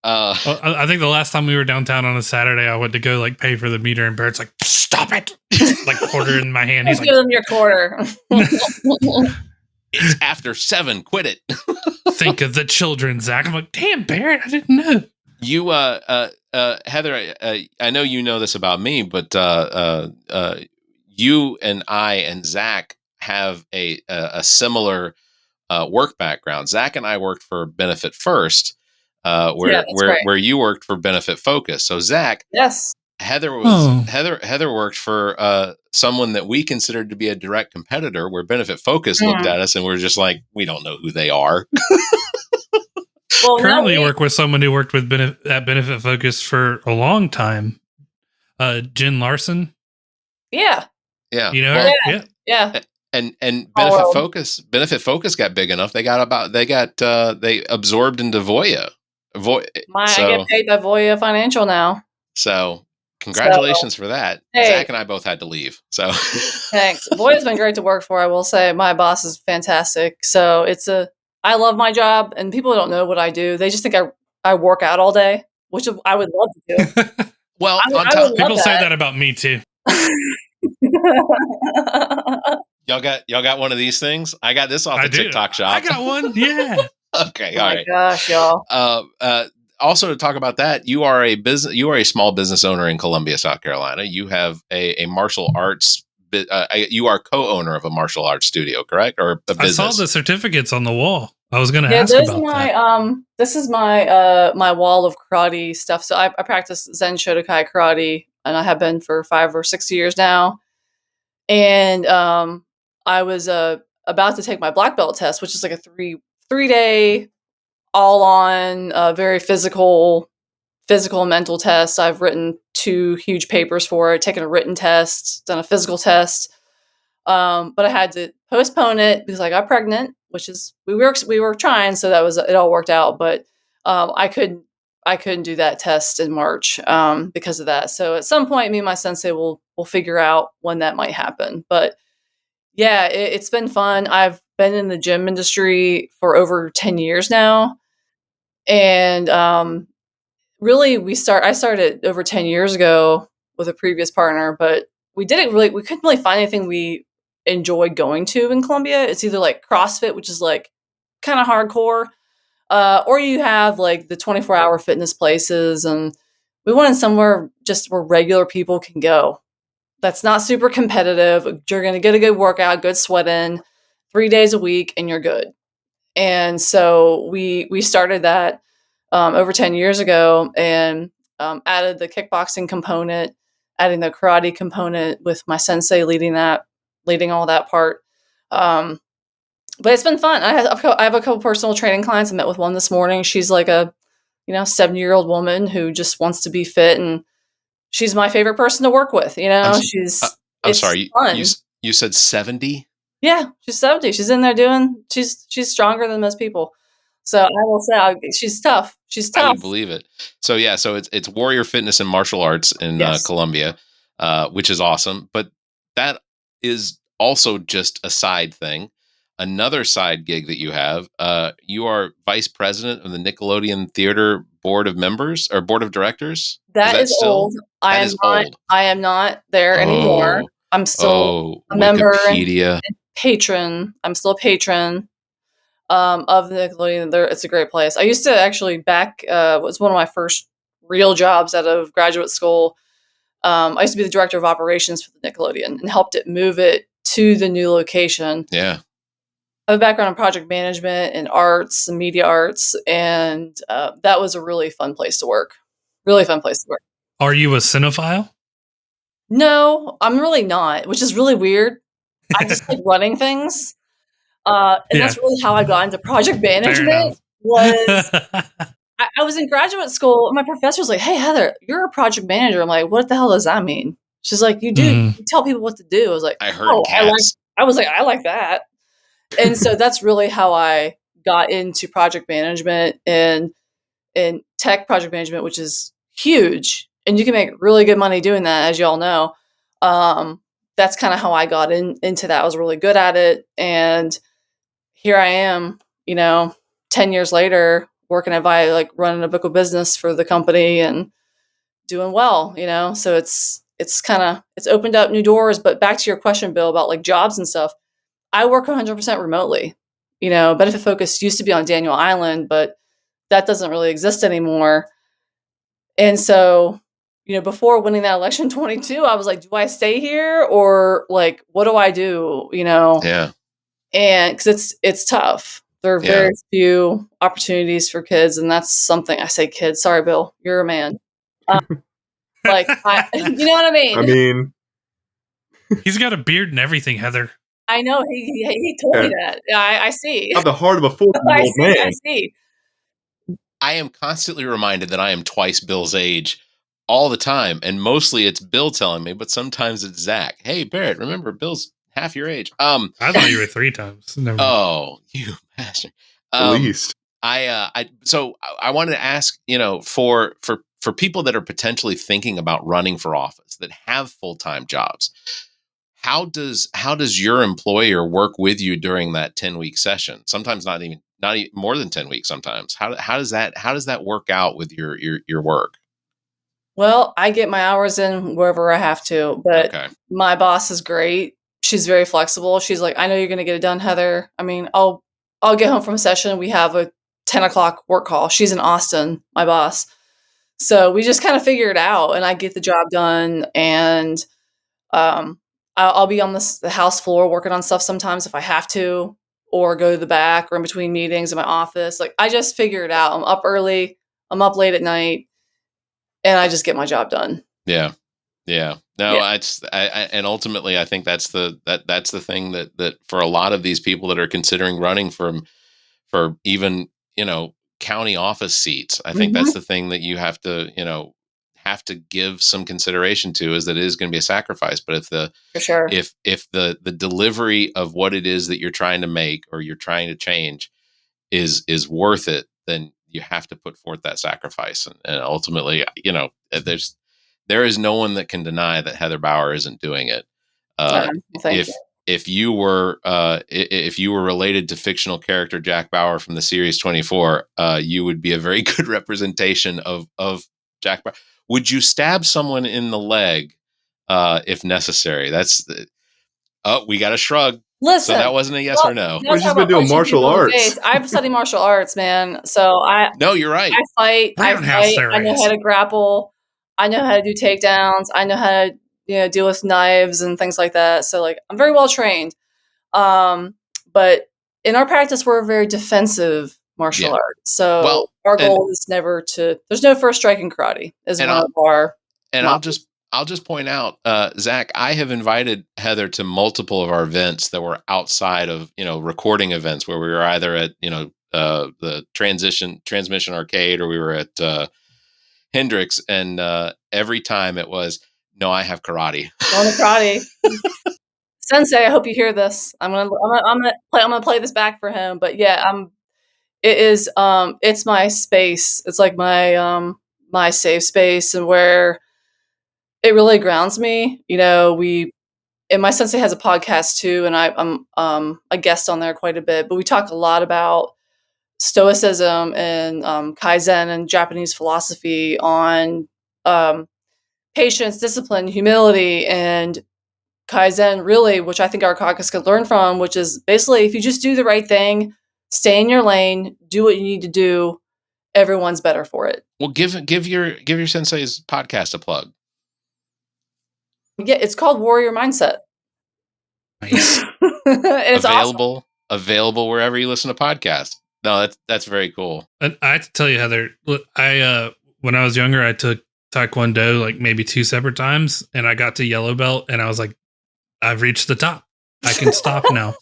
I think the last time we were downtown on a Saturday, I went to go like pay for the meter, and Barrett's like, "Stop it!" Like, quarter in my hand. He's like, "Give them your quarter." It's after 7. Quit it. Think of the children, Zach. I'm like, damn, Barrett, I didn't know. You, Heather, I know you know this about me, but you and I and Zach have a similar work background. Zach and I worked for Benefit First. Where you worked for Benefit Focus. So Zach, yes, Heather worked for someone that we considered to be a direct competitor, where Benefit Focus looked at us and we're just like, we don't know who they are. Well, currently work with someone who worked with at Benefit Focus for a long time, Jen Larson. Yeah, you know her? Yeah. And Benefit Focus got big enough. They absorbed into Voya. I get paid by Voya Financial now. So congratulations for that. Hey, Zach and I both had to leave. So thanks. Voya's been great to work for. I will say my boss is fantastic. So I love my job, and people don't know what I do. They just think I work out all day, which I would love to do. Well, people say that about me too. Y'all got one of these things? I got this off the TikTok shop. I got one. Yeah. Okay. All right. Oh my gosh, y'all. Also, to talk about that, you are a small business owner in Columbia, South Carolina. You have a martial arts. You are co-owner of a martial arts studio, correct? Or a business? I saw the certificates on the wall. I was going to ask about that. This is my wall of karate stuff. So I practice Zen Shotokai karate, and I have been for 5 or 6 years now. And I was about to take my black belt test, which is like a 3-day, all on, very physical physical and mental tests. I've written 2 huge papers for it, taken a written test, done a physical test. But I had to postpone it because I got pregnant, which is we were trying, so it all worked out. But I couldn't do that test in March because of that. So at some point, me and my sensei will figure out when that might happen. But yeah, it's been fun. I've been in the gym industry for over 10 years now, and really I started over 10 years ago with a previous partner, but we couldn't really find anything we enjoyed going to in Columbia. It's either like CrossFit, which is like kind of hardcore, or you have like the 24-hour fitness places, and we wanted somewhere just where regular people can go. That's not super competitive. You're going to get a good workout, good sweat in 3 days a week, and you're good. And so we started that over 10 years ago, and added the kickboxing component, adding the karate component with my sensei leading all that part. But it's been fun. I have a couple personal training clients. I met with one this morning. She's like a 70-year-old woman who just wants to be fit, and she's my favorite person to work with. I'm It's sorry. fun. You said 70? Yeah, she's 70. She's in there she's stronger than most people. So I will say she's tough. She's I tough. would believe it. So yeah, so it's Warrior Fitness and Martial Arts in Yes. Columbia, which is awesome. But that is also just a side thing. Another side gig that you have, you are vice president of the Nickelodeon Theater Board of Members or Board of Directors. That is old. I am not there anymore. I'm still a member and Wikipedia. patron. I'm still a patron of the Nickelodeon. It's a great place. I used to actually was one of my first real jobs out of graduate school. I used to be the director of operations for the Nickelodeon and helped it move it to the new location. Yeah. I have a background in project management and arts and media arts, and that was a really fun place to work. Really fun place to work. Are you a cinephile? No, I'm really not, which is really weird. I just like running things. That's really how I got into project management. Was I was in graduate school, and my professor was like, "Hey, Heather, you're a project manager." I'm like, "What the hell does that mean?" She's like, "You do. You tell people what to do." I was like, I heard cats. I like that. And so that's really how I got into project management and tech project management, which is huge. And you can make really good money doing that, as you all know. That's kind of how I got into that. I was really good at it. And here I am, 10 years later, working at Frye, like running a book of business for the company and doing well, So it's opened up new doors. But back to your question, Bill, about like jobs and stuff. I work 100% remotely. Benefit Focus used to be on Daniel Island, but that doesn't really exist anymore. And so, before winning that election in 22, I was like, do I stay here or like, what do I do? Yeah. And because it's tough. There are very few opportunities for kids. And that's something I say kids. Sorry, Bill, you're a man. You know what I mean? I mean, he's got a beard and everything, Heather. I know he told me that. I see. Not the heart of a 40-year-old man. I see. I am constantly reminded that I am twice Bill's age all the time, and mostly it's Bill telling me, but sometimes it's Zach. Hey, Barrett, remember Bill's half your age. I thought you were 3 times. Never mind. Oh, you bastard! At least. So I wanted to ask, for people that are potentially thinking about running for office that have full-time jobs. How does your employer work with you during that 10-week session? Sometimes not even more than 10 weeks. Sometimes how does that work out with your work? Well, I get my hours in wherever I have to, but my boss is great. She's very flexible. She's like, I know you're going to get it done, Heather. I mean, I'll get home from a session. We have a 10 o'clock work call. She's in Austin, my boss. So we just kind of figure it out, and I get the job done. And I'll be on the house floor working on stuff sometimes if I have to, or go to the back or in between meetings in my office. Like, I just figure it out. I'm up early. I'm up late at night. And I just get my job done. Yeah. No, and ultimately, I think that's the thing that for a lot of these people that are considering running for even county office seats. I think that's the thing that you have to, give some consideration to, is that it is going to be a sacrifice. But For sure. if the delivery of what it is that you're trying to make or you're trying to change is worth it, then you have to put forth that sacrifice. And ultimately, there is no one that can deny that Heather Bauer isn't doing it. Thank you. If you were related to fictional character Jack Bauer from the series 24, you would be a very good representation of Jack Bauer. Would you stab someone in the leg if necessary? We got a shrug. Listen, so that wasn't a yes or no. We've just been doing martial arts. I've studied martial arts, man. So No, you're right. I fight. I know how to grapple. I know how to do takedowns. I know how to deal with knives and things like that. So like I'm very well trained. But in our practice, we're a very defensive martial art. So our goal is never to. There's no first strike in karate. Is one of our. And I'll just point out, Zach, I have invited Heather to multiple of our events that were outside of, recording events where we were either at, the transmission arcade, or we were at Hendrix. And every time it was, no, I have karate. Going to karate. Sensei, I hope you hear this. I'm gonna play this back for him. But yeah, it's my space. It's like my safe space, and where it really grounds me. And my sensei has a podcast too, and I'm a guest on there quite a bit. But we talk a lot about stoicism and kaizen and Japanese philosophy on patience, discipline, humility, and kaizen, really, which I think our caucus could learn from, which is basically if you just do the right thing, stay in your lane, do what you need to do, everyone's better for it. Well, give your sensei's podcast a plug. Yeah, it's called Warrior Mindset. Nice. It's available wherever you listen to podcasts. No, that's very cool. And I have to tell you, Heather, I when I was younger, I took Taekwondo like maybe 2 separate times, and I got to yellow belt, and I was like, I've reached the top. I can stop now.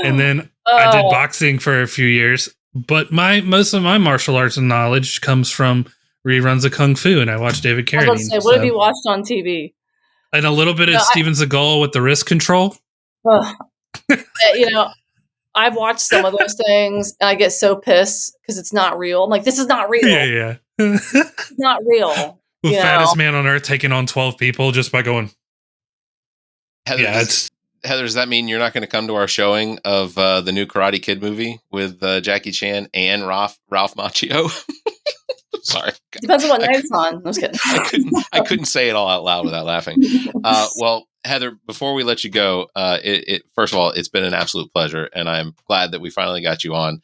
And then I did boxing for a few years, but most of my martial arts knowledge comes from reruns of Kung Fu, and I watched David Carradine. What have you watched on TV? And a little bit of Steven Seagal with the wrist control. I've watched some of those things, and I get so pissed because it's not real. I'm like, this is not real. Yeah. It's not real. The fattest man on earth taking on 12 people just by going. Heather, does that mean you're not going to come to our showing of the new Karate Kid movie with Jackie Chan and Ralph Macchio? Sorry. Depends on what night it's on. I'm just kidding. I couldn't say it all out loud without laughing. Well, Heather, before we let you go, first of all, it's been an absolute pleasure, and I'm glad that we finally got you on,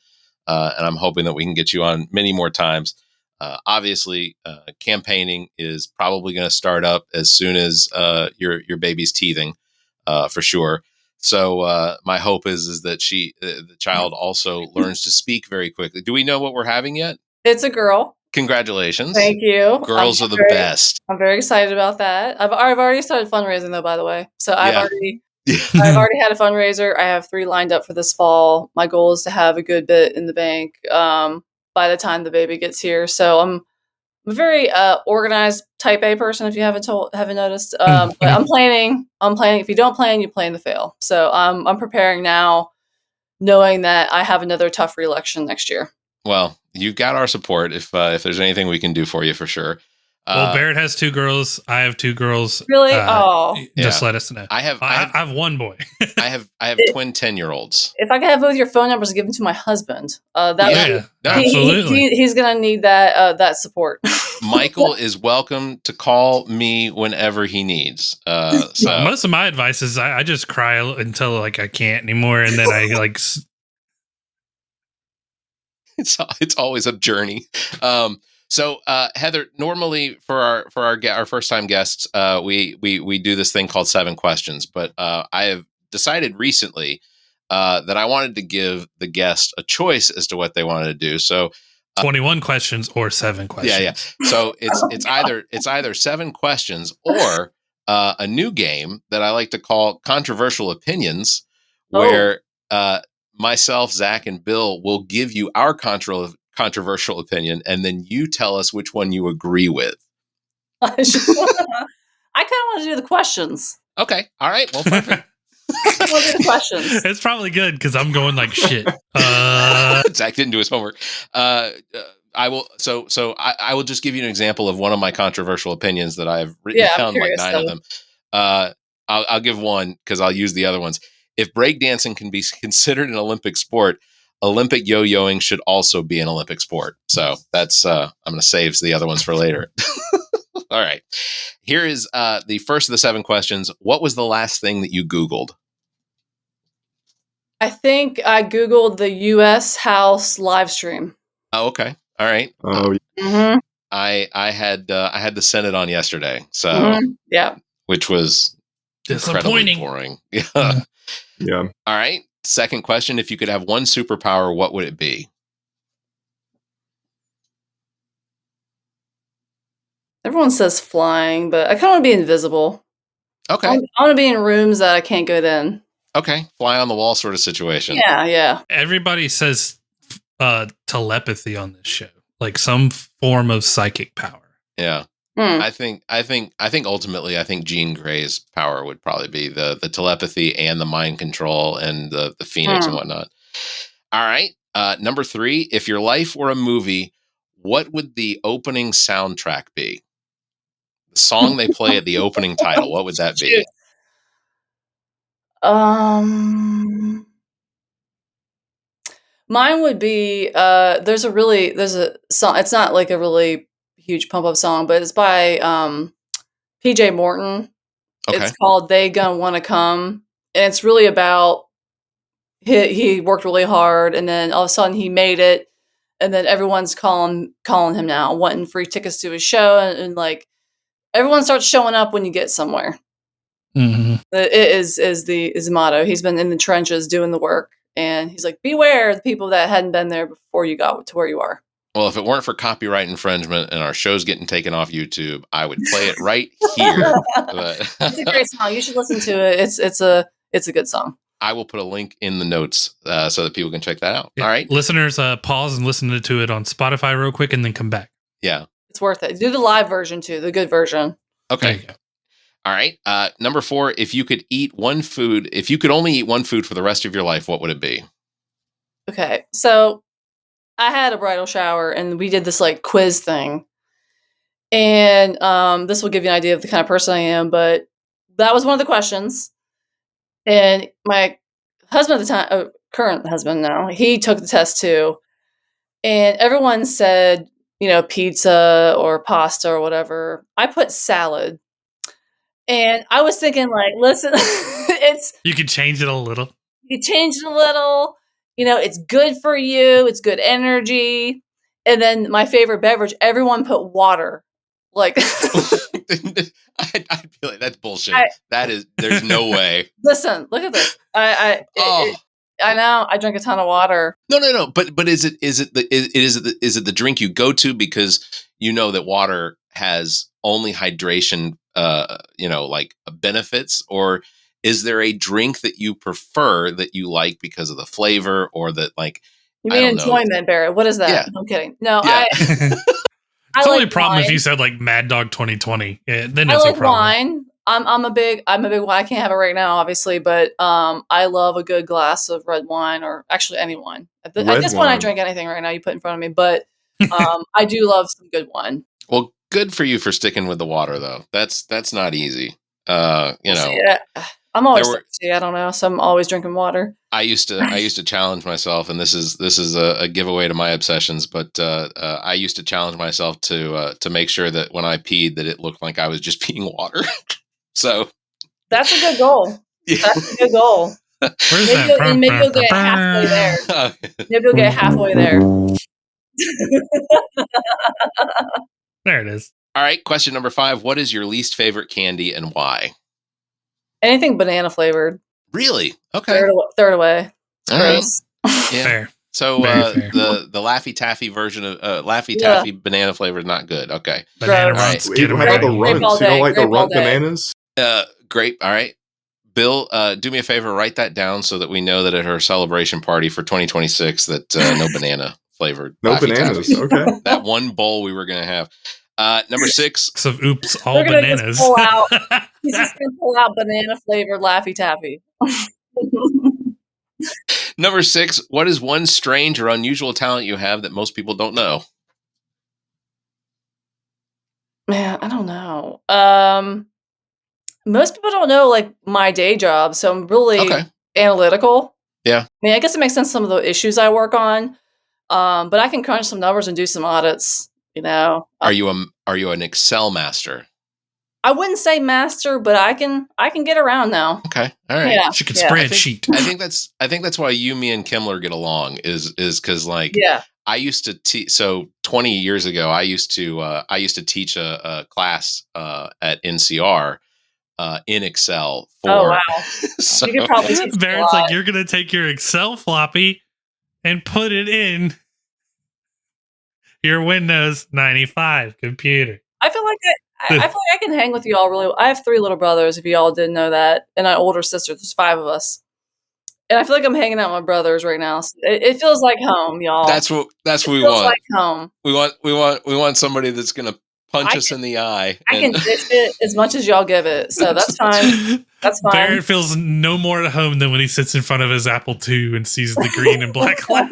and I'm hoping that we can get you on many more times. Obviously, campaigning is probably going to start up as soon as your baby's teething, for sure. So my hope is that the child also learns to speak very quickly. Do we know what we're having yet? It's a girl. Congratulations. Thank you. Girls are the best. I'm very excited about that. I've already started fundraising though, by the way. So I've already had a fundraiser. I have 3 lined up for this fall. My goal is to have a good bit in the bank by the time the baby gets here. So I'm a very organized type A person, if you haven't noticed. But I'm planning. If you don't plan, you plan to fail. So I'm preparing now, knowing that I have another tough re-election next year. Well, you've got our support if there's anything we can do for you, for sure. Well, Barrett has 2 girls. I have 2 girls. Really? Just let us know. I have 1 boy. I have twin 10-year-olds. If I could have both your phone numbers and give them to my husband, absolutely. He's gonna need that support. Michael is welcome to call me whenever he needs. So most of my advice is I just cry until like I can't anymore, and then I like. It's always a journey. So Heather, normally for our first time guests, we do this thing called 7 questions, but I have decided recently that I wanted to give the guest a choice as to what they wanted to do. So 21 questions or 7 questions. Yeah. So it's either 7 questions or a new game that I like to call Controversial Opinions, where myself, Zach, and Bill will give you our controversial opinion, and then you tell us which one you agree with. I kind of want to do the questions. Okay. All right. Well, perfect. I want to do the questions. It's probably good because I'm going like shit. Zach didn't do his homework. I will. So I will just give you an example of one of my controversial opinions that I've written down, like 9 of them. I'll give one because I'll use the other ones. If breakdancing can be considered an Olympic sport, Olympic yo-yoing should also be an Olympic sport. So that's I'm going to save the other ones for later. All right. Here is the first of the 7 questions. What was the last thing that you Googled? I think I Googled the U.S. House live stream. Oh, okay. All right. Oh, Mm-hmm. I had the Senate on yesterday, so yeah, which was incredibly disappointing. boring. yeah. All right. Second question: if you could have one superpower, what would it be? everyone says flying, but I kind of want to be invisible. Okay. I want to be in rooms that I can't get in. Okay. Fly on the wall sort of situation. Yeah. Everybody says telepathy on this show, like some form of psychic power. Yeah. I think ultimately, I think Jean Grey's power would probably be the telepathy and the mind control and the Phoenix and whatnot. All right. Number 3, if your life were a movie, what would the opening soundtrack be? The song they play at the opening title, what would that be? Mine would be there's a song. It's not like a really huge pump up song, but it's by PJ Morton. Okay. It's called "They Gonna Wanna Come," and it's really about he worked really hard, and then all of a sudden he made it, and then everyone's calling him now, wanting free tickets to his show, and like everyone starts showing up when you get somewhere. Mm-hmm. It is the motto. He's been in the trenches doing the work, and he's like, beware the people that hadn't been there before you got to where you are. Well, if it weren't for copyright infringement and our show's getting taken off YouTube, I would play it right here. It's a great song. You should listen to it. It's a good song. I will put a link in the notes so that people can check that out. Yeah. All right. Listeners, pause and listen to it on Spotify real quick and then come back. Yeah. It's worth it. Do the live version too, the good version. Okay. All right. Number 4, if you could only eat one food for the rest of your life, what would it be? Okay. So I had a bridal shower and we did this like quiz thing. And this will give you an idea of the kind of person I am, but that was one of the questions. And my husband at the time, current husband now, he took the test too. And everyone said, pizza or pasta or whatever. I put salad. And I was thinking, like, listen, you could change it a little. You change it a little. It's good for you. It's good energy. And then my favorite beverage, everyone put water. Like, I'd be like, that's bullshit. There's no way. Listen, look at this. I know. I drink a ton of water. No. But is it the drink you go to because you know that water has only hydration, like benefits, or is there a drink that you prefer that you like because of the flavor, or that like you mean enjoyment, Barrett? What is that? Yeah. I'm kidding. No, yeah. It's only a problem if you said like Mad Dog 2020. Then it's a problem. Wine. I'm a big wine. I can't have it right now, obviously, but I love a good glass of red wine, or actually any wine. At this point, I drink anything right now you put in front of me, but I do love some good wine. Well, good for you for sticking with the water, though. That's not easy. Yeah. I'm always thirsty. I don't know, so I'm always drinking water. I used to challenge myself, and this is a giveaway to my obsessions. But I used to challenge myself to make sure that when I peed, that it looked like I was just peeing water. So that's a good goal. Yeah. That's a good goal. Where's that? Maybe you'll get halfway there. Maybe you'll get halfway there. There it is. All right. Question number 5. What is your least favorite candy and why? Anything banana flavored. Really? Okay. Throw it away. It's gross. Yeah. Fair. So fair. the Laffy Taffy version of Laffy Taffy banana flavor is not good. Okay. Banana Gross. runts. How Get 'em about the ready. runts? You don't like the runt Grape all day. bananas? Grape. All right. Bill, do me a favor. Write that down so that we know that at her celebration party for 2026 that no banana flavored. No Laffy bananas. Taffy. Okay. That one bowl we were going to have. Number 6. So oops, all They're gonna bananas. just pull out. He's just gonna pull out banana flavored Laffy Taffy. Number 6. What is one strange or unusual talent you have that most people don't know? Man, I don't know. Most people don't know like my day job, so I'm really Okay. analytical. Yeah. I mean, I guess it makes sense some of the issues I work on. But I can crunch some numbers and do some audits, you know. Are you an Excel master? I wouldn't say master, but I can get around now. Okay. All right. Yeah. She could Yeah. spreadsheet. I think that's why you, me, and Kimmler get along is because like Yeah. I used to teach. So 20 years ago, I used to teach a class at NCR in Excel. Oh wow. So, You could probably teach Barrett's a lot. like, you're gonna take your Excel floppy and put it in your Windows 95 computer. I feel like I can hang with you all really well. I have 3 little brothers, if you all didn't know that, and an older sister. There's 5 of us. And I feel like I'm hanging out with my brothers right now. So it feels like home, y'all. that's what we feels want. like home. We want somebody that's gonna punch us in the eye. I can dish it as much as y'all give it, so that's fine. That's fine. Barrett feels no more at home than when he sits in front of his Apple II and sees the green and black letter.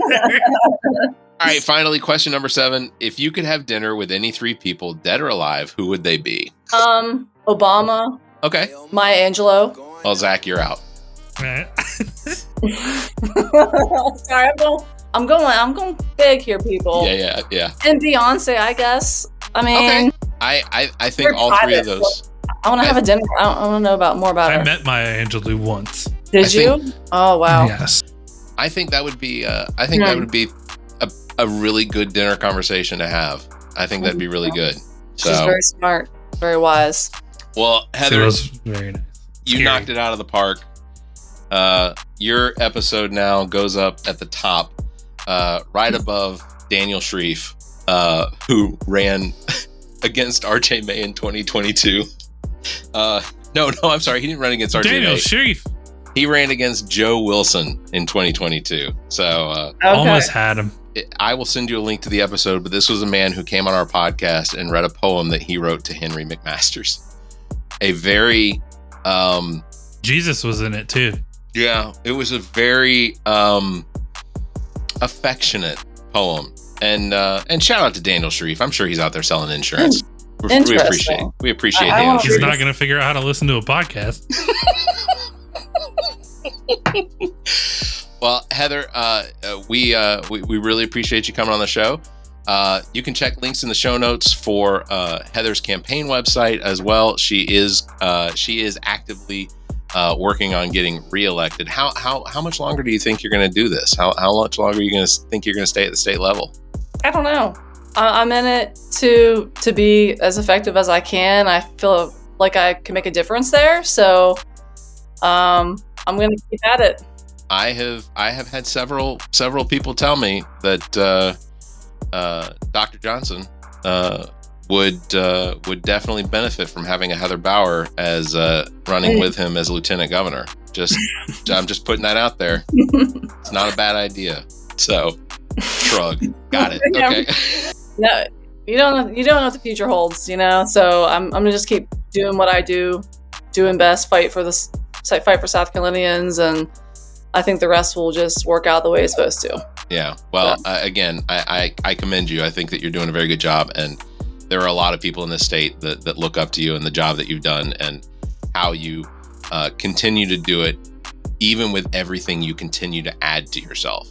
All right, finally, question number 7. If you could have dinner with any 3 people, dead or alive, who would they be? Obama, Okay. Maya Angelou. Well, Zach, you're out. Sorry, I'm going big here, people. Yeah. And Beyonce, I guess. I mean, Okay. I think we're all 3 of private, those. I want to have a dinner. I want to know more about I her. met Maya Angelou once. Did you? Oh wow. Yes. I think that would be. That would be a really good dinner conversation to have. I think that'd be really good. So, She's very smart, very wise. well, It Heather, was very nice. you Scary. knocked it out of the park. Your episode now goes up at the top, right above Daniel Shreve, who ran against RJ May in 2022. No, I'm sorry. He didn't run against RJ Daniel May. Sharif He ran against Joe Wilson in 2022. So almost had him. I will send you a link to the episode, but this was a man who came on our podcast and read a poem that he wrote to Henry McMasters. A very... Jesus was in it too. Yeah, it was a very affectionate poem. And shout out to Daniel Sharif. I'm sure he's out there selling insurance. We Interesting. appreciate I Daniel wanna He's Sharif. not going to figure out how to listen to a podcast. Well, Heather, we really appreciate you coming on the show. You can check links in the show notes for Heather's campaign website as well. She is actively working on getting reelected. How much longer do you think you're going to do this? How much longer are you going to think you're going to stay at the state level? I don't know. I'm in it to be as effective as I can. I feel like I can make a difference there. So I'm going to keep at it. I have had several people tell me that Dr. Johnson would definitely benefit from having a Heather Bauer as running with him as lieutenant governor. I'm just putting that out there. It's not a bad idea. So shrug. Got it. Okay. No, you don't know what the future holds, you know. So I'm gonna just keep doing what I do, doing best, fight for South Carolinians, and I think the rest will just work out the way it's supposed to. Yeah. Well, again, I commend you. I think that you're doing a very good job, and there are a lot of people in this state that look up to you and the job that you've done and how you continue to do it, even with everything you continue to add to yourself,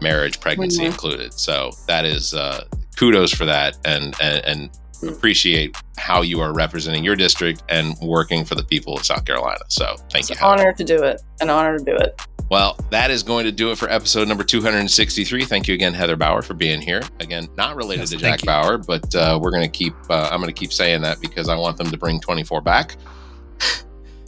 marriage, pregnancy included. So that is kudos for that, and appreciate how you are representing your district and working for the people of South Carolina. So thank you. It's an honor to do it. An honor to do it. Well, that is going to do it for episode number 263. Thank you again, Heather Bauer, for being here. Again, not related to Jack Bauer, but we're going to keep. I'm going to keep saying that because I want them to bring 24 back.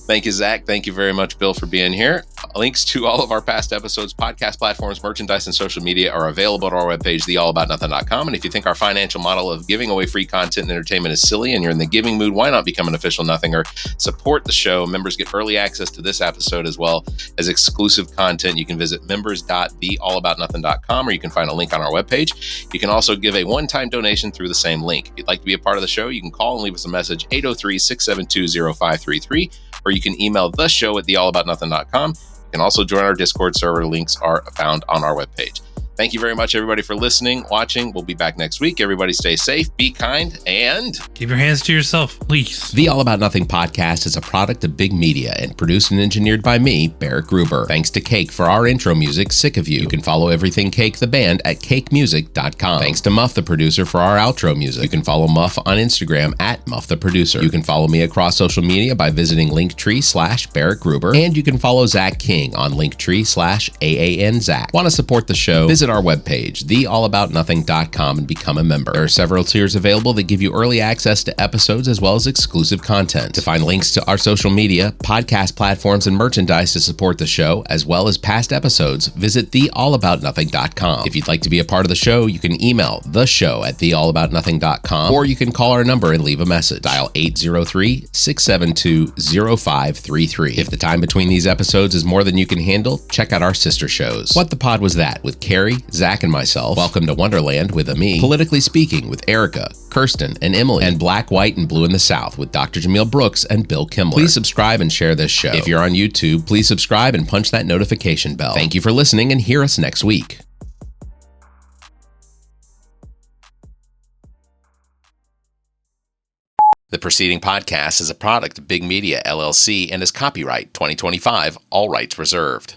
Thank you, Zach. Thank you very much, Bill, for being here. Links to all of our past episodes, podcast platforms, merchandise, and social media are available at our webpage, theallaboutnothing.com. And if you think our financial model of giving away free content and entertainment is silly and you're in the giving mood, why not become an official Nothinger? Support the show. Members get early access to this episode as well as exclusive content. You can visit members.theallaboutnothing.com, or you can find a link on our webpage. You can also give a one-time donation through the same link. If you'd like to be a part of the show, you can call and leave us a message, 803-672-0533, or you can email the show at theallaboutnothing.com. You can also join our Discord server. Links are found on our webpage. Thank you very much, everybody, for listening, watching. We'll be back next week. Everybody stay safe, be kind, and keep your hands to yourself, please. The All About Nothing podcast is a product of Big Media and produced and engineered by me, Barrett Gruber. Thanks to Cake for our intro music, Sick of You. You can follow Everything Cake, the band, at cakemusic.com. Thanks to Muff, the producer, for our outro music. You can follow Muff on Instagram at Muff the Producer. You can follow me across social media by visiting Linktree/Barrett Gruber. And you can follow Zach King on Linktree/AANZach. Want to support the show? Visit our webpage, theallaboutnothing.com, and become a member. There are several tiers available that give you early access to episodes as well as exclusive content. To find links to our social media, podcast platforms, and merchandise to support the show, as well as past episodes, visit theallaboutnothing.com. If you'd like to be a part of the show, you can email the show at theallaboutnothing.com, or you can call our number and leave a message. Dial 803-672-0533. If the time between these episodes is more than you can handle, check out our sister shows. What the Pod Was That with Carrie, Zach, and myself. Welcome to Wonderland with Ami. Politically Speaking with Erica, Kirsten, and Emily. And Black, White, and Blue in the South with Dr. Jameel Brooks and Bill Kimmler. Please subscribe and share this show. If you're on YouTube, please subscribe and punch that notification bell. Thank you for listening, and hear us next week. The preceding podcast is a product of Big Media, LLC, and is copyright 2025, all rights reserved.